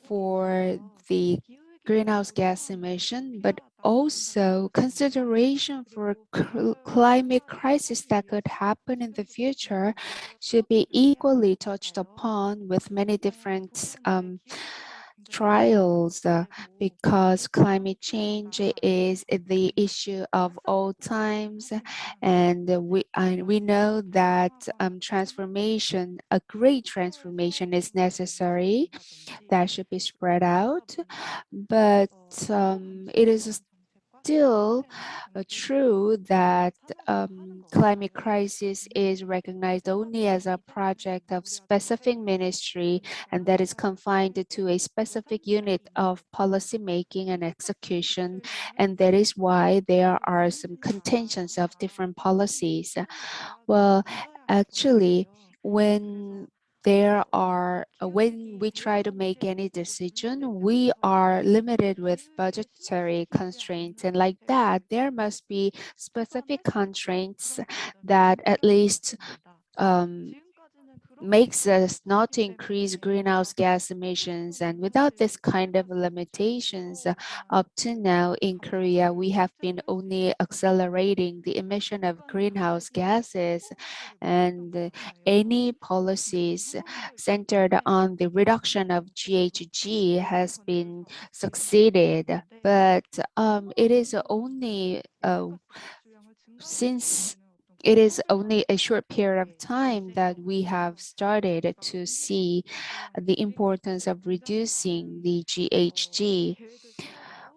B: for the greenhouse gas emission, but also consideration for climate crisis that could happen in the future should be equally touched upon with many different trials, because climate change is the issue of all times, and we know that transformation, a great transformation, is necessary that should be spread out, but it is still true that climate crisis is recognized only as a project of specific ministry, and that is confined to a specific unit of policy making and execution, and that is why there are some contentions of different policies. Well, actually, when when we try to make any decision, we are limited with budgetary constraints, and like that, there must be specific constraints that at least makes us not to increase greenhouse gas emissions. And without this kind of limitations, up to now in Korea, we have been only accelerating the emission of greenhouse gases, and any policies centered on the reduction of GHG has been succeeded. But it is only since it is only a short period of time that we have started to see the importance of reducing the GHG.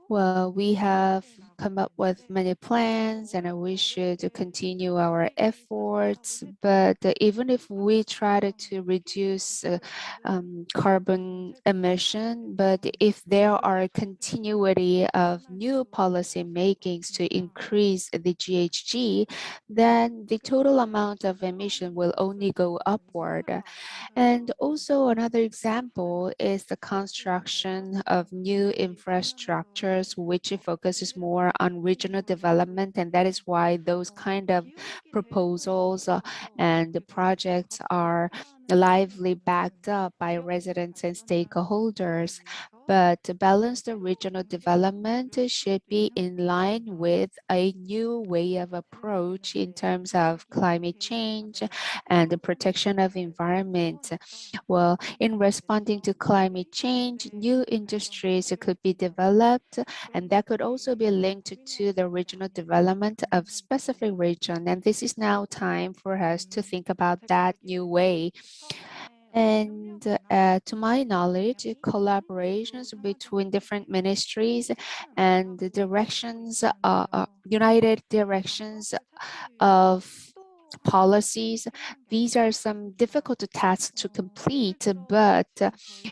B: Well, we have come up with many plans, and we should continue our efforts. But even if we try to reduce carbon emission, but if there are a continuity of new policy makings to increase the GHG, then the total amount of emission will only go upward. And also another example is the construction of new infrastructures, which focuses more on regional development. And that is why those kind of proposals and projects are lively backed up by residents and stakeholders. But to balance the regional development should be in line with a new way of approach in terms of climate change and the protection of environment. Well, in responding to climate change, new industries could be developed, and that could also be linked to the regional development of specific region. And this is now time for us to think about that new way. And to my knowledge, collaborations between different ministries and the directions, united directions of policies, these are some difficult tasks to complete, but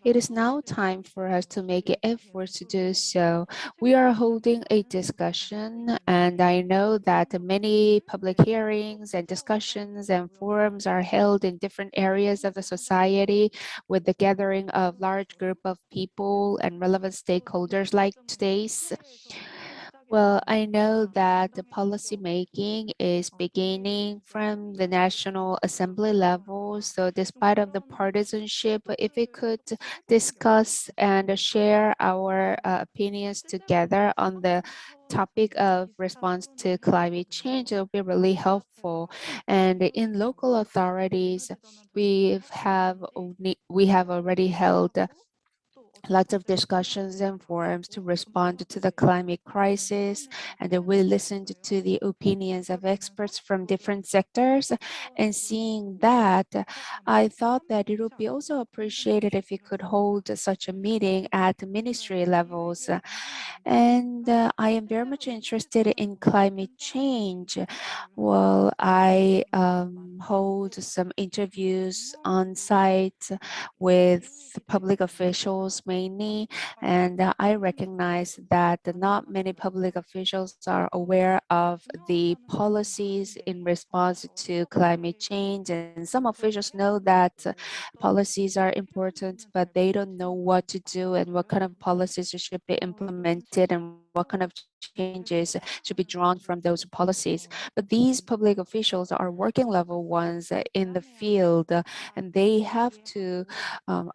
B: it is now time for us to make efforts to do so. We are holding a discussion, and I know that many public hearings and discussions and forums are held in different areas of the society with the gathering of large group of people and relevant stakeholders like today's. Well, I know that the policy making is beginning from the National Assembly level. So despite of the partisanship, if we could discuss and share our opinions together on the topic of response to climate change, it will be really helpful. And in local authorities, we have already held lots of discussions and forums to respond to the climate crisis, and we listened to the opinions of experts from different sectors. And seeing that, I thought that it would be also appreciated if we could hold such a meeting at ministry levels. And I am very much interested in climate change. Well, I hold some interviews on site with public officials, mainly trainee, and I recognize that not many public officials are aware of the policies in response to climate change, and some officials know that policies are important, but they don't know what to do and what kind of policies should be implemented and what kind of changes should be drawn from those policies. But these public officials are working level ones in the field, and they have to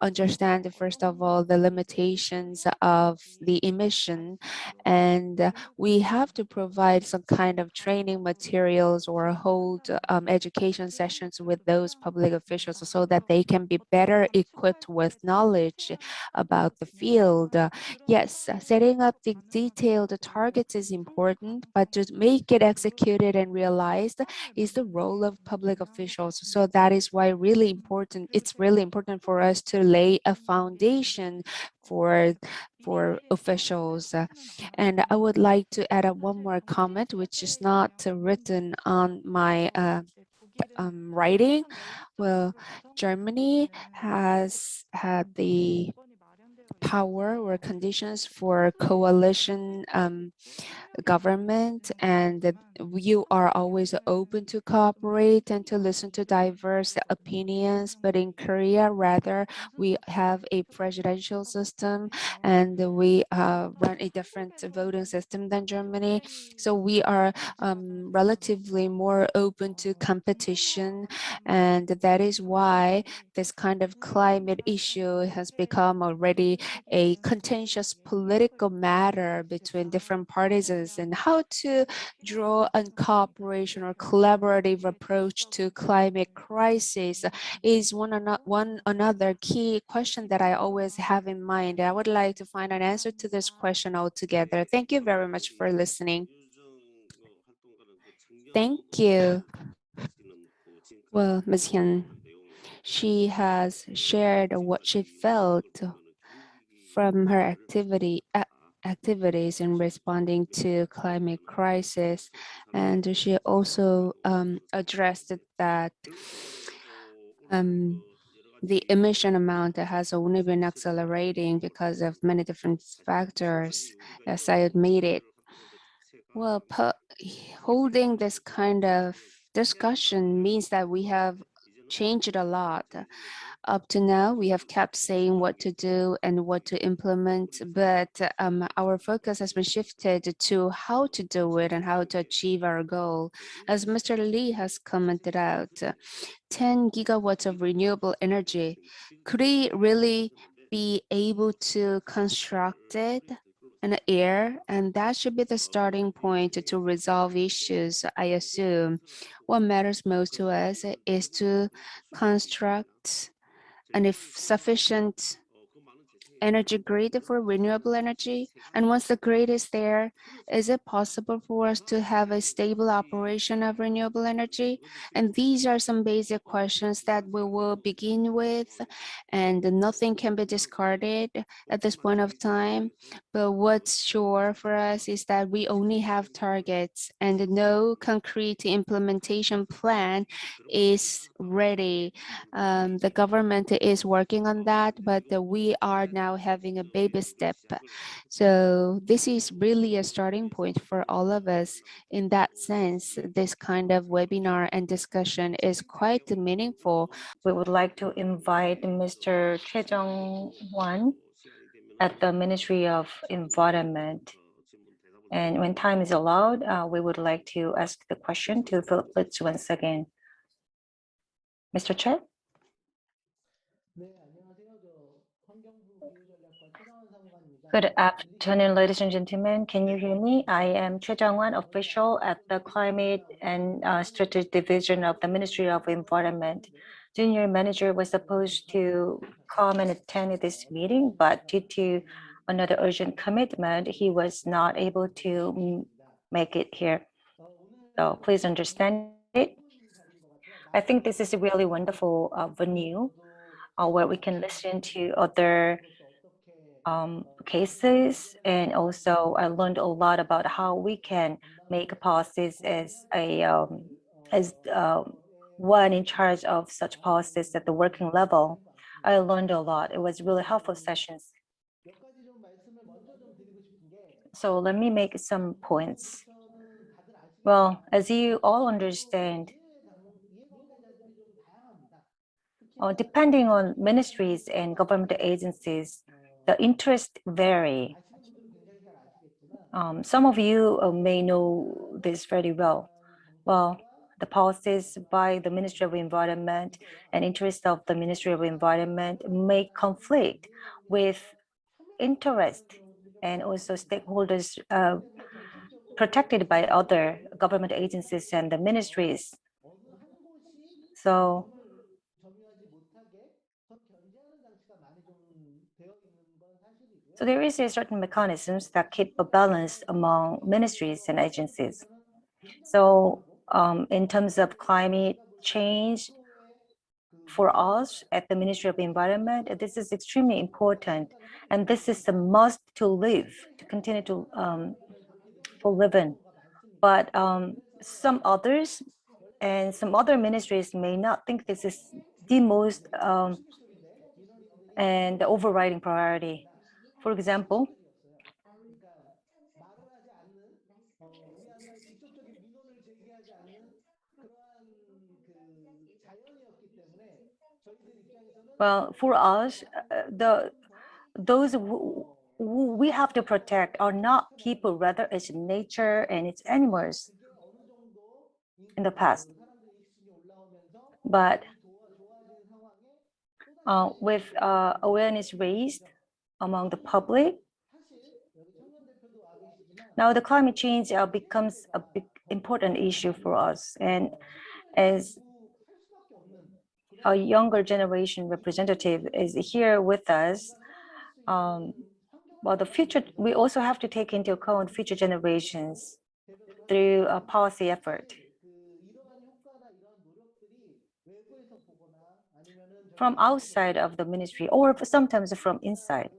B: understand, first of all, the limitations of the emission, and we have to provide some kind of training materials or hold education sessions with those public officials so that they can be better equipped with knowledge about the field. Yes, setting up the detailed targets is important, but to make it executed and realized is the role of public officials. So that is why it's really important for us to lay a foundation for officials. And I would like to add one more comment, which is not written on my writing. Well, Germany has had the power or conditions for coalition government, and that you are always open to cooperate and to listen to diverse opinions. But in Korea, rather, we have a presidential system, and we run a different voting system than Germany. So we are relatively more open to competition, and that is why this kind of climate issue has become already a contentious political matter between different parties, and how to draw a cooperation or collaborative approach to climate crisis is one another key question that I always have in mind. I would like to find an answer to this question altogether. Thank you very much for listening. Thank you. Well, Ms. Hyun, she has shared what she felt from her activities in responding to climate crisis, and she also addressed that the emission amount has only been accelerating because of many different factors, as I admitted. Well, holding this kind of discussion means that we have changed a lot. Up to now, we have kept saying what to do and what to implement, but our focus has been shifted to how to do it and how to achieve our goal. As Mr. Lee has commented out, 10 gigawatts of renewable energy, could we really be able to construct it in the air? And that should be the starting point to resolve issues, I assume. What matters most to us is to construct and if sufficient energy grid for renewable energy? And once the grid is there, is it possible for us to have a stable operation of renewable energy? And these are some basic questions that we will begin with, and nothing can be discarded at this point of time. But what's sure for us is that we only have targets and no concrete implementation plan is ready. The government is working on that, but we are now having a baby step. So this is really a starting point for all of us. In that sense, this kind of webinar and discussion is quite meaningful.
F: We would like to invite Mr. Choi Jung-won at the Ministry of Environment. And when time is allowed, we would like to ask the question to Philip Litz once again. Mr. Choi? Good afternoon, ladies and gentlemen. Can you hear me? I am Choi Jung-won, official at the Climate and Strategy Division of the Ministry of Environment. Junior manager was supposed to come and attend this meeting, but due to another urgent commitment, he was not able to make it here. So please understand it. I think this is a really wonderful venue where we can listen to other cases, and also I learned a lot about how we can make policies as one in charge of such policies at the working level. I learned a lot. It was really helpful sessions. So let me make some points. Well, as you all understand, depending on ministries and government agencies, the interests vary. Some of you may know this very well. Well, the policies by the Ministry of Environment and interests of the Ministry of Environment may conflict with interest and also stakeholders protected by other government agencies and the ministries. So there is a certain mechanisms that keep a balance among ministries and agencies. So in terms of climate change, for us at the Ministry of Environment, this is extremely important, and this is a must to live, to continue to live in. But some others and some other ministries may not think this is the most and the overriding priority. For example, well, for us, those we have to protect are not people, rather it's nature and it's animals in the past. But with awareness raised among the public, now the climate change becomes a big important issue for us. And as a younger generation representative is here with us, well, the future, we also have to take into account future generations through a policy effort. From outside of the ministry or sometimes from inside.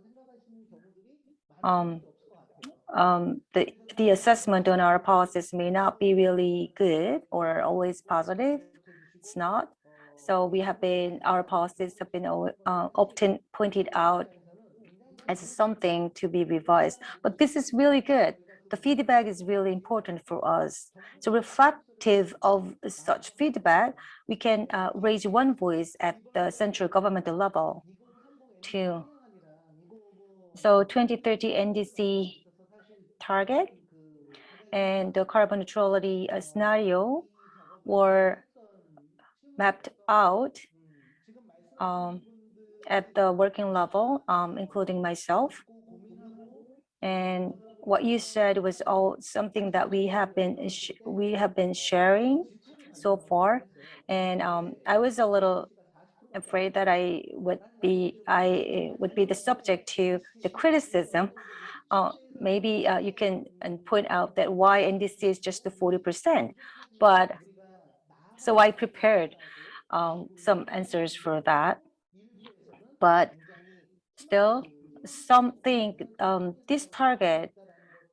F: The assessment on our policies may not be really good or always positive. It's not. So our policies have been often pointed out as something to be revised. But this is really good. The feedback is really important for us. So reflective of such feedback, we can raise one voice at the central government level too. So 2030 NDC target and the carbon neutrality scenario were mapped out at the working level, including myself. And what you said was all something that we have been sharing so far. And I was a little afraid that I would be the subject to the criticism. Maybe you can point out that why NDC is just the 40%. But so I prepared some answers for that. But still, some think this target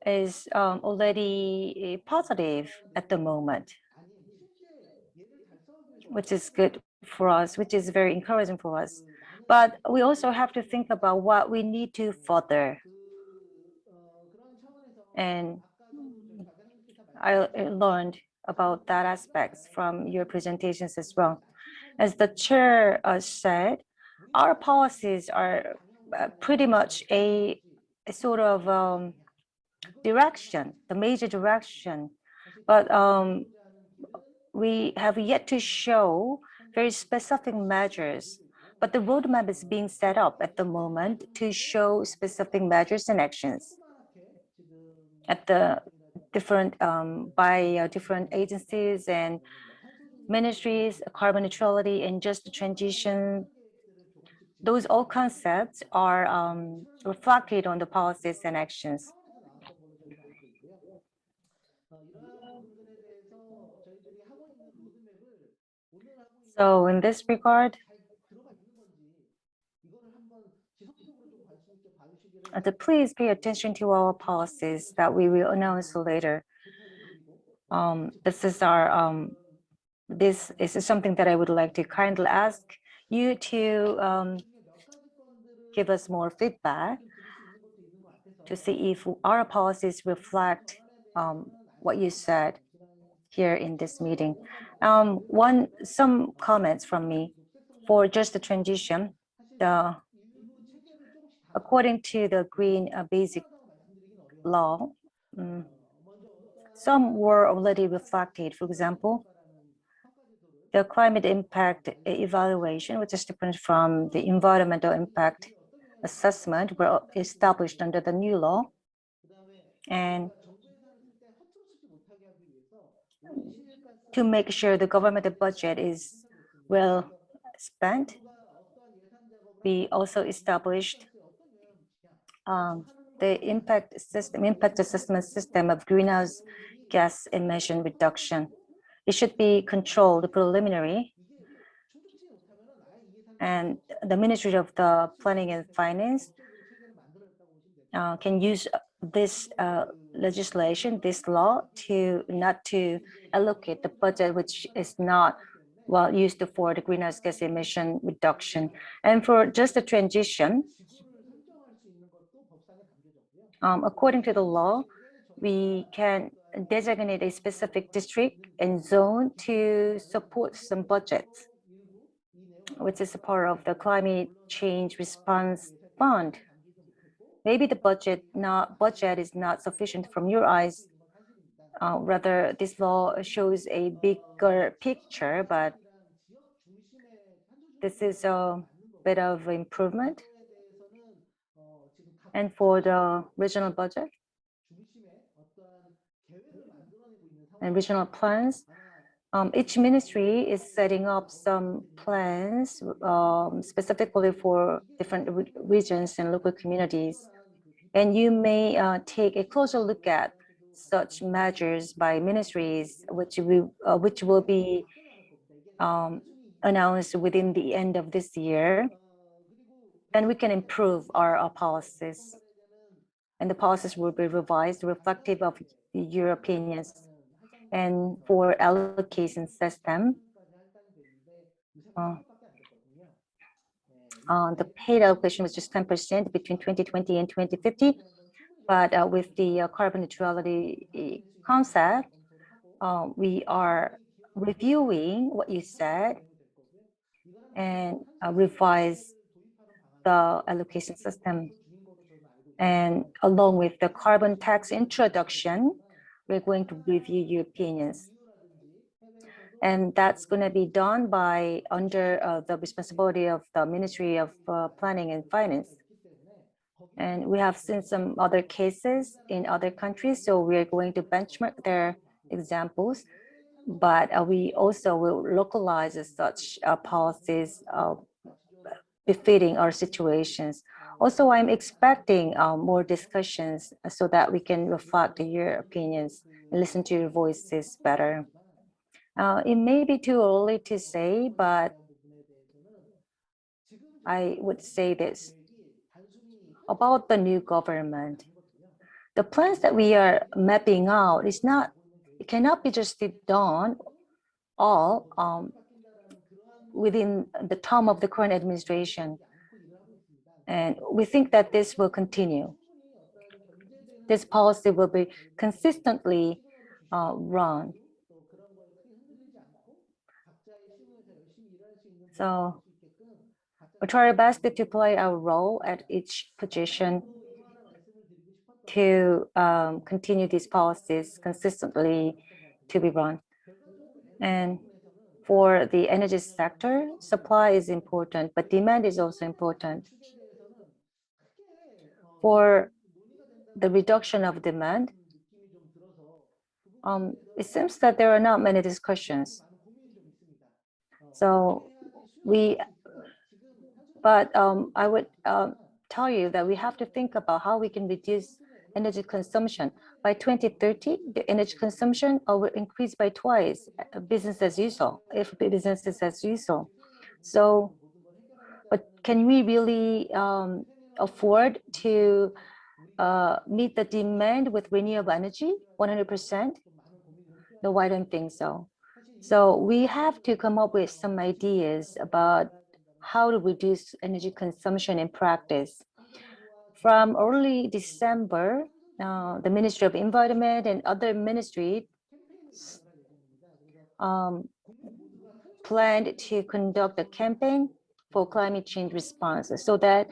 F: is already positive at the moment, which is good for us, which is very encouraging for us. But we also have to think about what we need to further. And I learned about that aspects from your presentations as well. As the chair said, our policies are pretty much a sort of direction, the major direction, but we have yet to show very specific measures. But the roadmap is being set up at the moment to show specific measures and actions at the different by different agencies and ministries, carbon neutrality and just transition. Those all concepts are reflected on the policies and actions. So in this regard, please pay attention to our policies that we will announce later. This is something that I would like to kindly ask you to give us more feedback. to see if our policies reflect what you said here in this meeting. Some comments from me for just the transition. According to the Green Basic Law, some were already reflected. For example, the climate impact evaluation, which is different from the environmental impact assessment, were established under the new law. And to make sure the government budget is well spent, we also established the impact assessment system of greenhouse gas emission reduction. It should be controlled preliminary, and the Ministry of the Planning and Finance can use this legislation, this law, to not to allocate the budget which is not well used for the greenhouse gas emission reduction. And for just the transition, according to the law, we can designate a specific district and zone to support some budgets, which is a part of the climate change response fund. Maybe the budget is not sufficient from your eyes. Rather, this law shows a bigger picture, but this is a bit of improvement. And for the regional budget and regional plans, each ministry is setting up some plans specifically for different regions and local communities. And you may take a closer look at such measures by ministries, which will be announced within the end of this year. And we can improve our policies. And the policies will be revised, reflective of your opinions. And for allocation system, the paid allocation was just 10% between 2020 and 2050. But with the carbon neutrality concept, we are reviewing what you said and revise the allocation system. And along with the carbon tax introduction, we're going to review your opinions. And that's going to be done by under the responsibility of the Ministry of Planning and Finance. And we have seen some other cases in other countries, so we are going to benchmark their examples, but we also will localize such policies befitting our situations. Also, I'm expecting more discussions so that we can reflect your opinions and listen to your voices better. It may be too early to say, but I would say this about the new government. The plans that we are mapping out it cannot be just done all within the term of the current administration. And we think that this will continue. This policy will be consistently run. So we try our best to play our role at each position to continue these policies consistently to be run. And for the energy sector, supply is important, but demand is also important. For the reduction of demand, it seems that there are not many discussions. So I would tell you that we have to think about how we can reduce energy consumption. By 2030, the energy consumption will increase by twice, business as usual, if business is as usual. So, but can we really afford to meet the demand with renewable energy 100%? No, I don't think so. So we have to come up with some ideas about how to reduce energy consumption in practice. From early December, the Ministry of Environment and other ministries planned to conduct a campaign for climate change response so that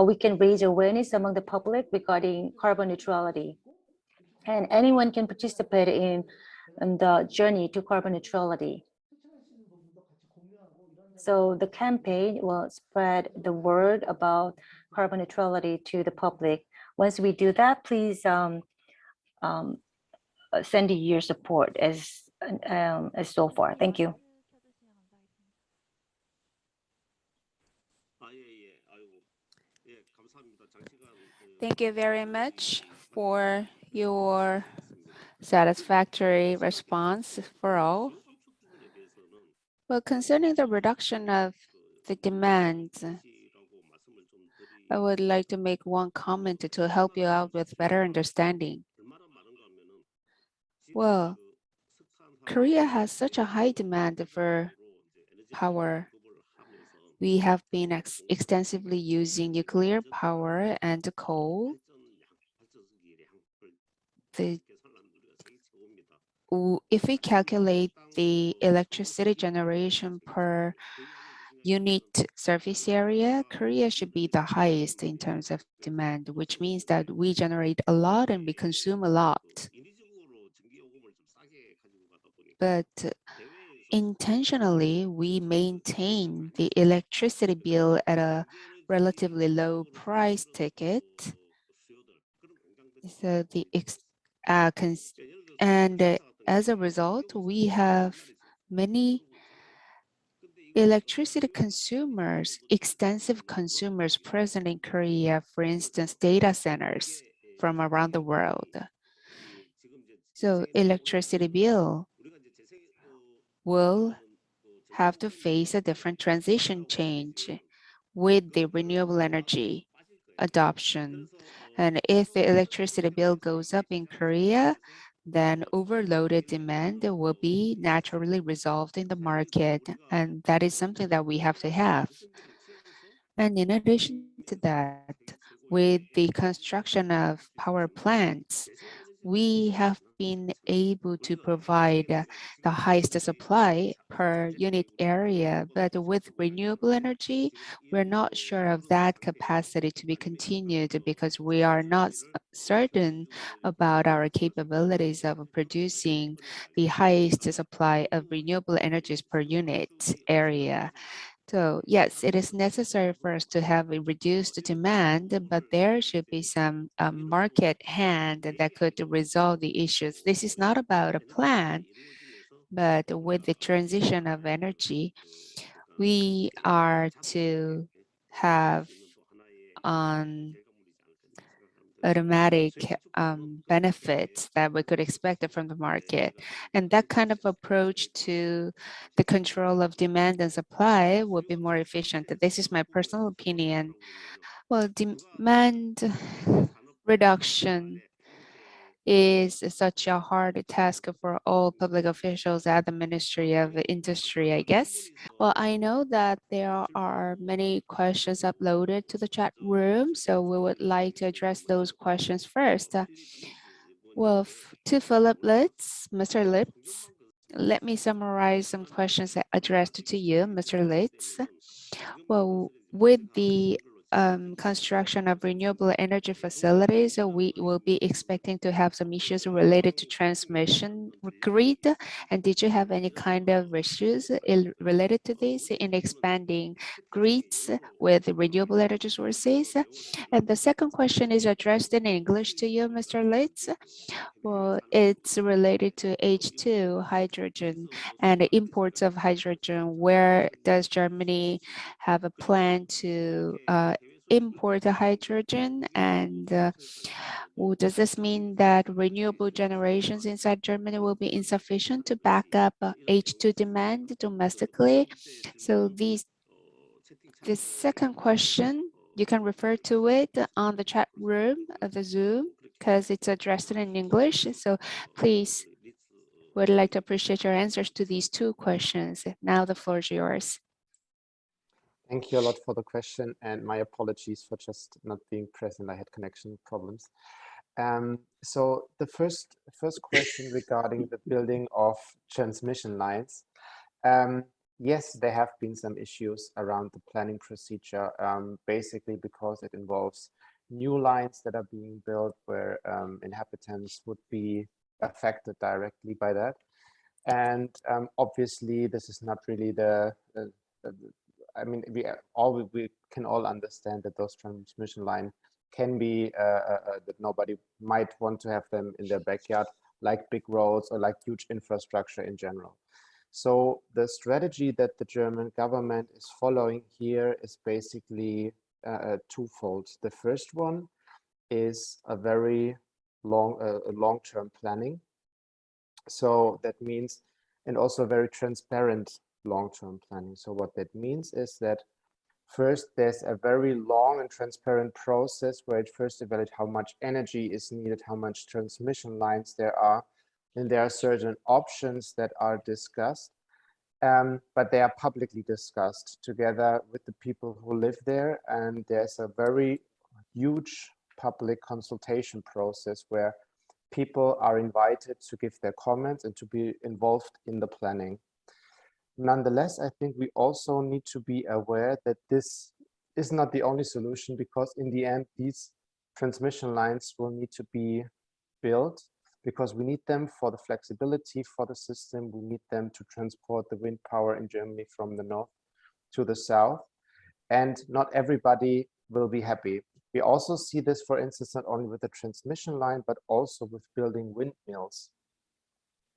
F: we can raise awareness among the public regarding carbon neutrality. And anyone can participate in the journey to carbon neutrality. So the campaign will spread the word about carbon neutrality to the public. Once we do that, please send your support as so far. Thank you.
B: Thank you very much for your satisfactory response for all. Well, concerning the reduction of the demand, I would like to make one comment to help you out with better understanding. Well, Korea has such a high demand for power. We have been extensively using nuclear power and coal. If we calculate the electricity generation per unit surface area, Korea should be the highest in terms of demand, which means that we generate a lot and we consume a lot. But intentionally, we maintain the electricity bill at a relatively low price ticket. So as a result, we have many electricity consumers, extensive consumers present in Korea, for instance, data centers from around the world. So electricity bill will have to face a different transition change with the renewable energy adoption. And if the electricity bill goes up in Korea, then overloaded demand will be naturally resolved in the market. And that is something that we have to have. And in addition to that, with the construction of power plants, we have been able to provide the highest supply per unit area, but with renewable energy, we're not sure of that capacity to be continued because we are not certain about our capabilities of producing the highest supply of renewable energies per unit area. So yes, it is necessary for us to have a reduced demand, but there should be some market hand that could resolve the issues. This is not about a plan, but with the transition of energy, we are to have automatic benefits that we could expect from the market. And that kind of approach to the control of demand and supply would be more efficient. This is my personal opinion. Well, demand reduction is such a hard task for all public officials at the Ministry of Industry, I guess. Well, I know that there are many questions uploaded to the chat room, so we would like to address those questions first. Well, to Philip Litz, Mr. Litz, let me summarize some questions addressed to you, Mr. Litz. Well, with the construction of renewable energy facilities, we will be expecting to have some issues related to transmission grid. And did you have any kind of issues related to this in expanding grids with renewable energy sources? And the second question is addressed in English to you, Mr. Litz. Well, it's related to H2 hydrogen and the imports of hydrogen. Where does Germany have a plan to import the hydrogen? And does this mean that renewable generations inside Germany will be insufficient to back up H2 demand domestically? So the second question, you can refer to it on the chat room of the Zoom because it's addressed in English. So please, would like to appreciate your answers to these two questions. Now the floor is yours.
H: Thank you a lot for the question, and my apologies for just not being present. I had connection problems. So the first question regarding the building of transmission lines. Yes, there have been some issues around the planning procedure, basically because it involves new lines that are being built where inhabitants would be affected directly by that. And obviously, this is not really I mean, we can all understand that those transmission lines can be that nobody might want to have them in their backyard, like big roads or like huge infrastructure in general. So the strategy that the German government is following here is basically twofold. The first one is a very long-term planning. So that means, and also very transparent long-term planning. So what that means is that first, there's a very long and transparent process where it first evaluates how much energy is needed, how much transmission lines there are, and there are certain options that are discussed, but they are publicly discussed together with the people who live there. And there's a very huge public consultation process where people are invited to give their comments and to be involved in the planning. Nonetheless, I think we also need to be aware that this is not the only solution, because in the end, these transmission lines will need to be built because we need them for the flexibility for the system. We need them to transport the wind power in Germany from the north to the south. And not everybody will be happy. We also see this, for instance, not only with the transmission line, but also with building windmills.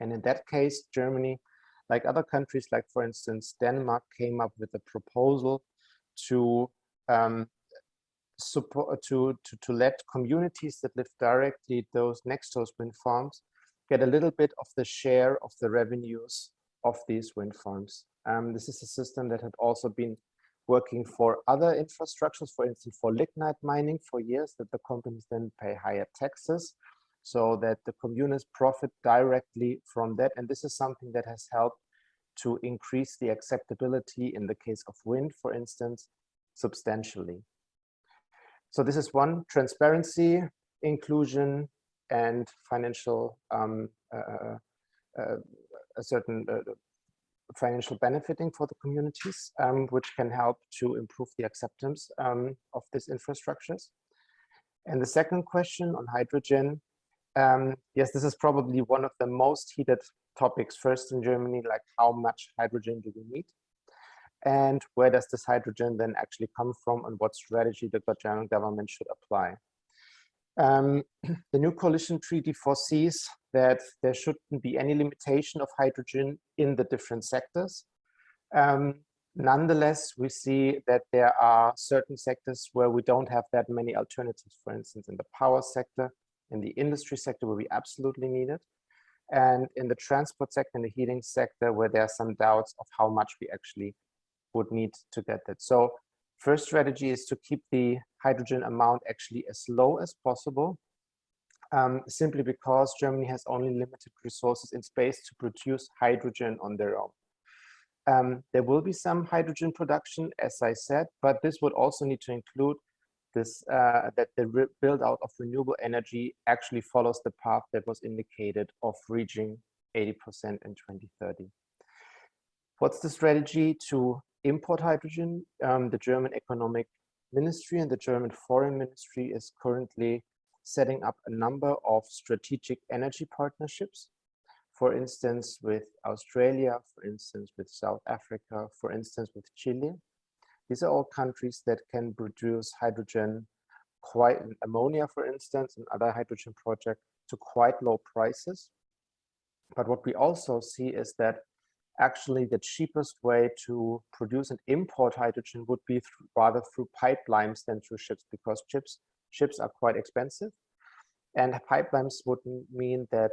H: And in that case, Germany, like other countries, like for instance, Denmark, came up with a proposal to let communities that live directly next to those wind farms get a little bit of the share of the revenues of these wind farms. This is a system that had also been working for other infrastructures, for instance, for lignite mining for years, that the companies then pay higher taxes so that the communities profit directly from that. And this is something that has helped to increase the acceptability in the case of wind, for instance, substantially. So this is one: transparency, inclusion, and financial, a certain financial benefiting for the communities, which can help to improve the acceptance of these infrastructures. And the second question on hydrogen, yes, this is probably one of the most heated topics first in Germany, like how much hydrogen do we need? And where does this hydrogen then actually come from, and what strategy the German government should apply? The new coalition treaty foresees that there shouldn't be any limitation of hydrogen in the different sectors. Nonetheless, we see that there are certain sectors where we don't have that many alternatives, for instance, in the power sector, in the industry sector, where we absolutely need it, and in the transport sector and the heating sector, where there are some doubts of how much we actually would need to get that. So first strategy is to keep the hydrogen amount actually as low as possible, simply because Germany has only limited resources in space to produce hydrogen on their own. There will be some hydrogen production, as I said, but this would also need to include this, that the build out of renewable energy actually follows the path that was indicated of reaching 80% in 2030. What's the strategy to import hydrogen? The German Economic Ministry and the German Foreign Ministry is currently setting up a number of strategic energy partnerships, for instance, with Australia, for instance, with South Africa, for instance, with Chile. These are all countries that can produce hydrogen, ammonia, for instance, and other hydrogen projects to quite low prices. But what we also see is that actually the cheapest way to produce and import hydrogen would be rather through pipelines than through ships, because ships are quite expensive. And pipelines would mean that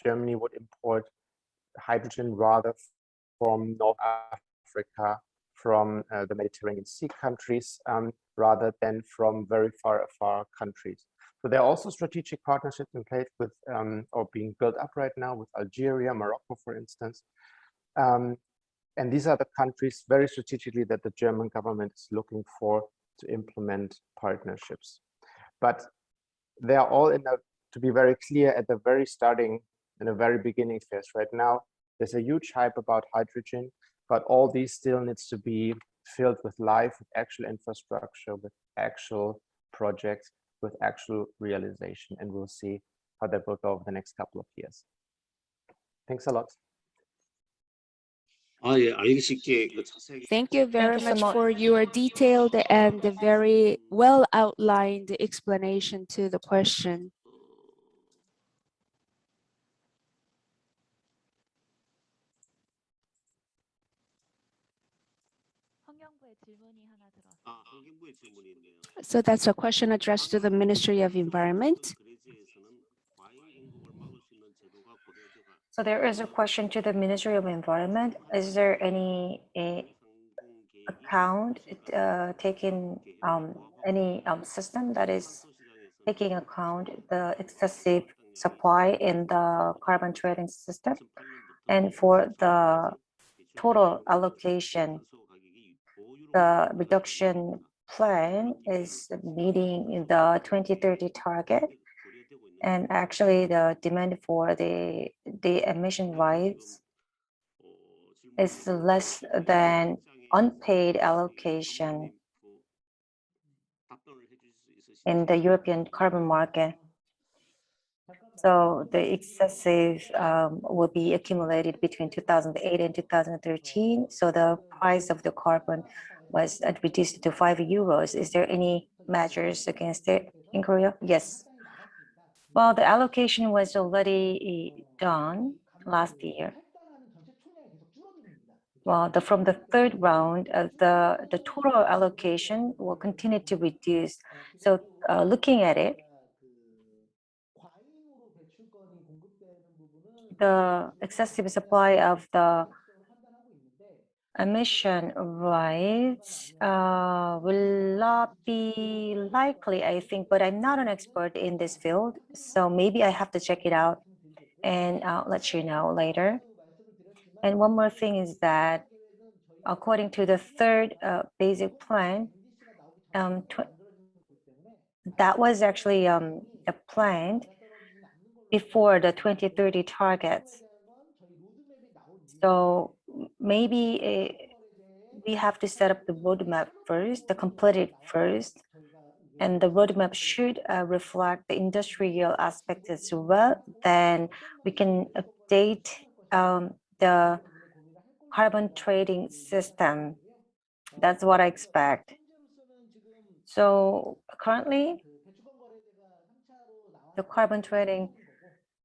H: Germany would import hydrogen rather from North Africa, from the Mediterranean Sea countries, rather than from very far countries. So there are also strategic partnerships in place with, or being built up right now with Algeria, Morocco, for instance. And these are the countries very strategically that the German government is looking for to implement partnerships. But they are all to be very clear, at the very starting, in the very beginning phase. Right now, there's a huge hype about hydrogen, but all these still needs to be filled with life, with actual infrastructure, with actual projects, with actual realization. And we'll see how that will go over the next couple of years. Thanks a lot.
I: 알기 쉽게 자세하게
B: Thank you very
E: you so
B: much
E: much.
B: for your detailed and very well outlined explanation to the question.
A: 환경부의 질문이 하나 들어왔어요.
I: 환경부의 질문이 있네요.
B: So that's a question addressed to the Ministry of Environment.
I: 그레지에서는 과잉 공급을 막을 수 있는 제도가 고려되가
F: So there is a question to the Ministry of Environment. Is there any account taking any system that is taking account the excessive supply in the carbon trading system? And for the total allocation, the reduction plan is meeting the 2030 target. And actually the demand for the emission rights is less than unpaid allocation in the European carbon market. So the excessive will be accumulated between 2008 and 2013. So the price of the carbon was reduced to €5. Is there any measures against it in Korea? Yes. Well, the allocation was already done last year. Well, from the third round, the total allocation will continue to reduce. So looking at it, the excessive supply of the emission rights will not be likely, I think, but I'm not an expert in this field, so maybe I have to check it out and I'll let you know later. And one more thing is that according to the third basic plan, that was actually planned before the 2030 targets. So maybe we have to set up the roadmap first, the completed first, and the roadmap should reflect the industrial aspect as well. Then we can update the carbon trading system. That's what I expect. So currently, the carbon trading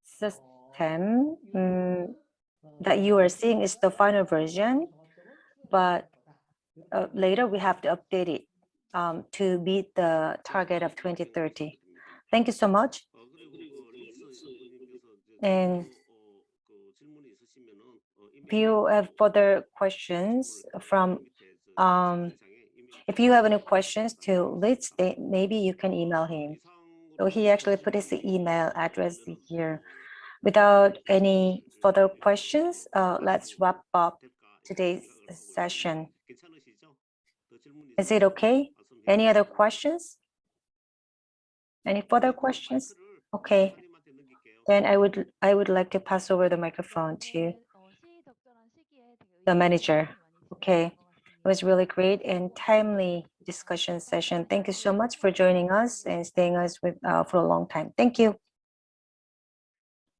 F: system that you are seeing is the final version, but later we have to update it to meet the target of 2030. Thank you so much. And if you have further questions if you have any questions to Litz, maybe you can email him. So he actually put his email address here. Without any further questions, let's wrap up today's session. Is it okay? Any other questions? Any further questions? Okay. Then I would like to pass over the microphone to the manager. Okay. It was really great and timely discussion session. Thank you so much for joining us and staying us with for a long time. Thank you.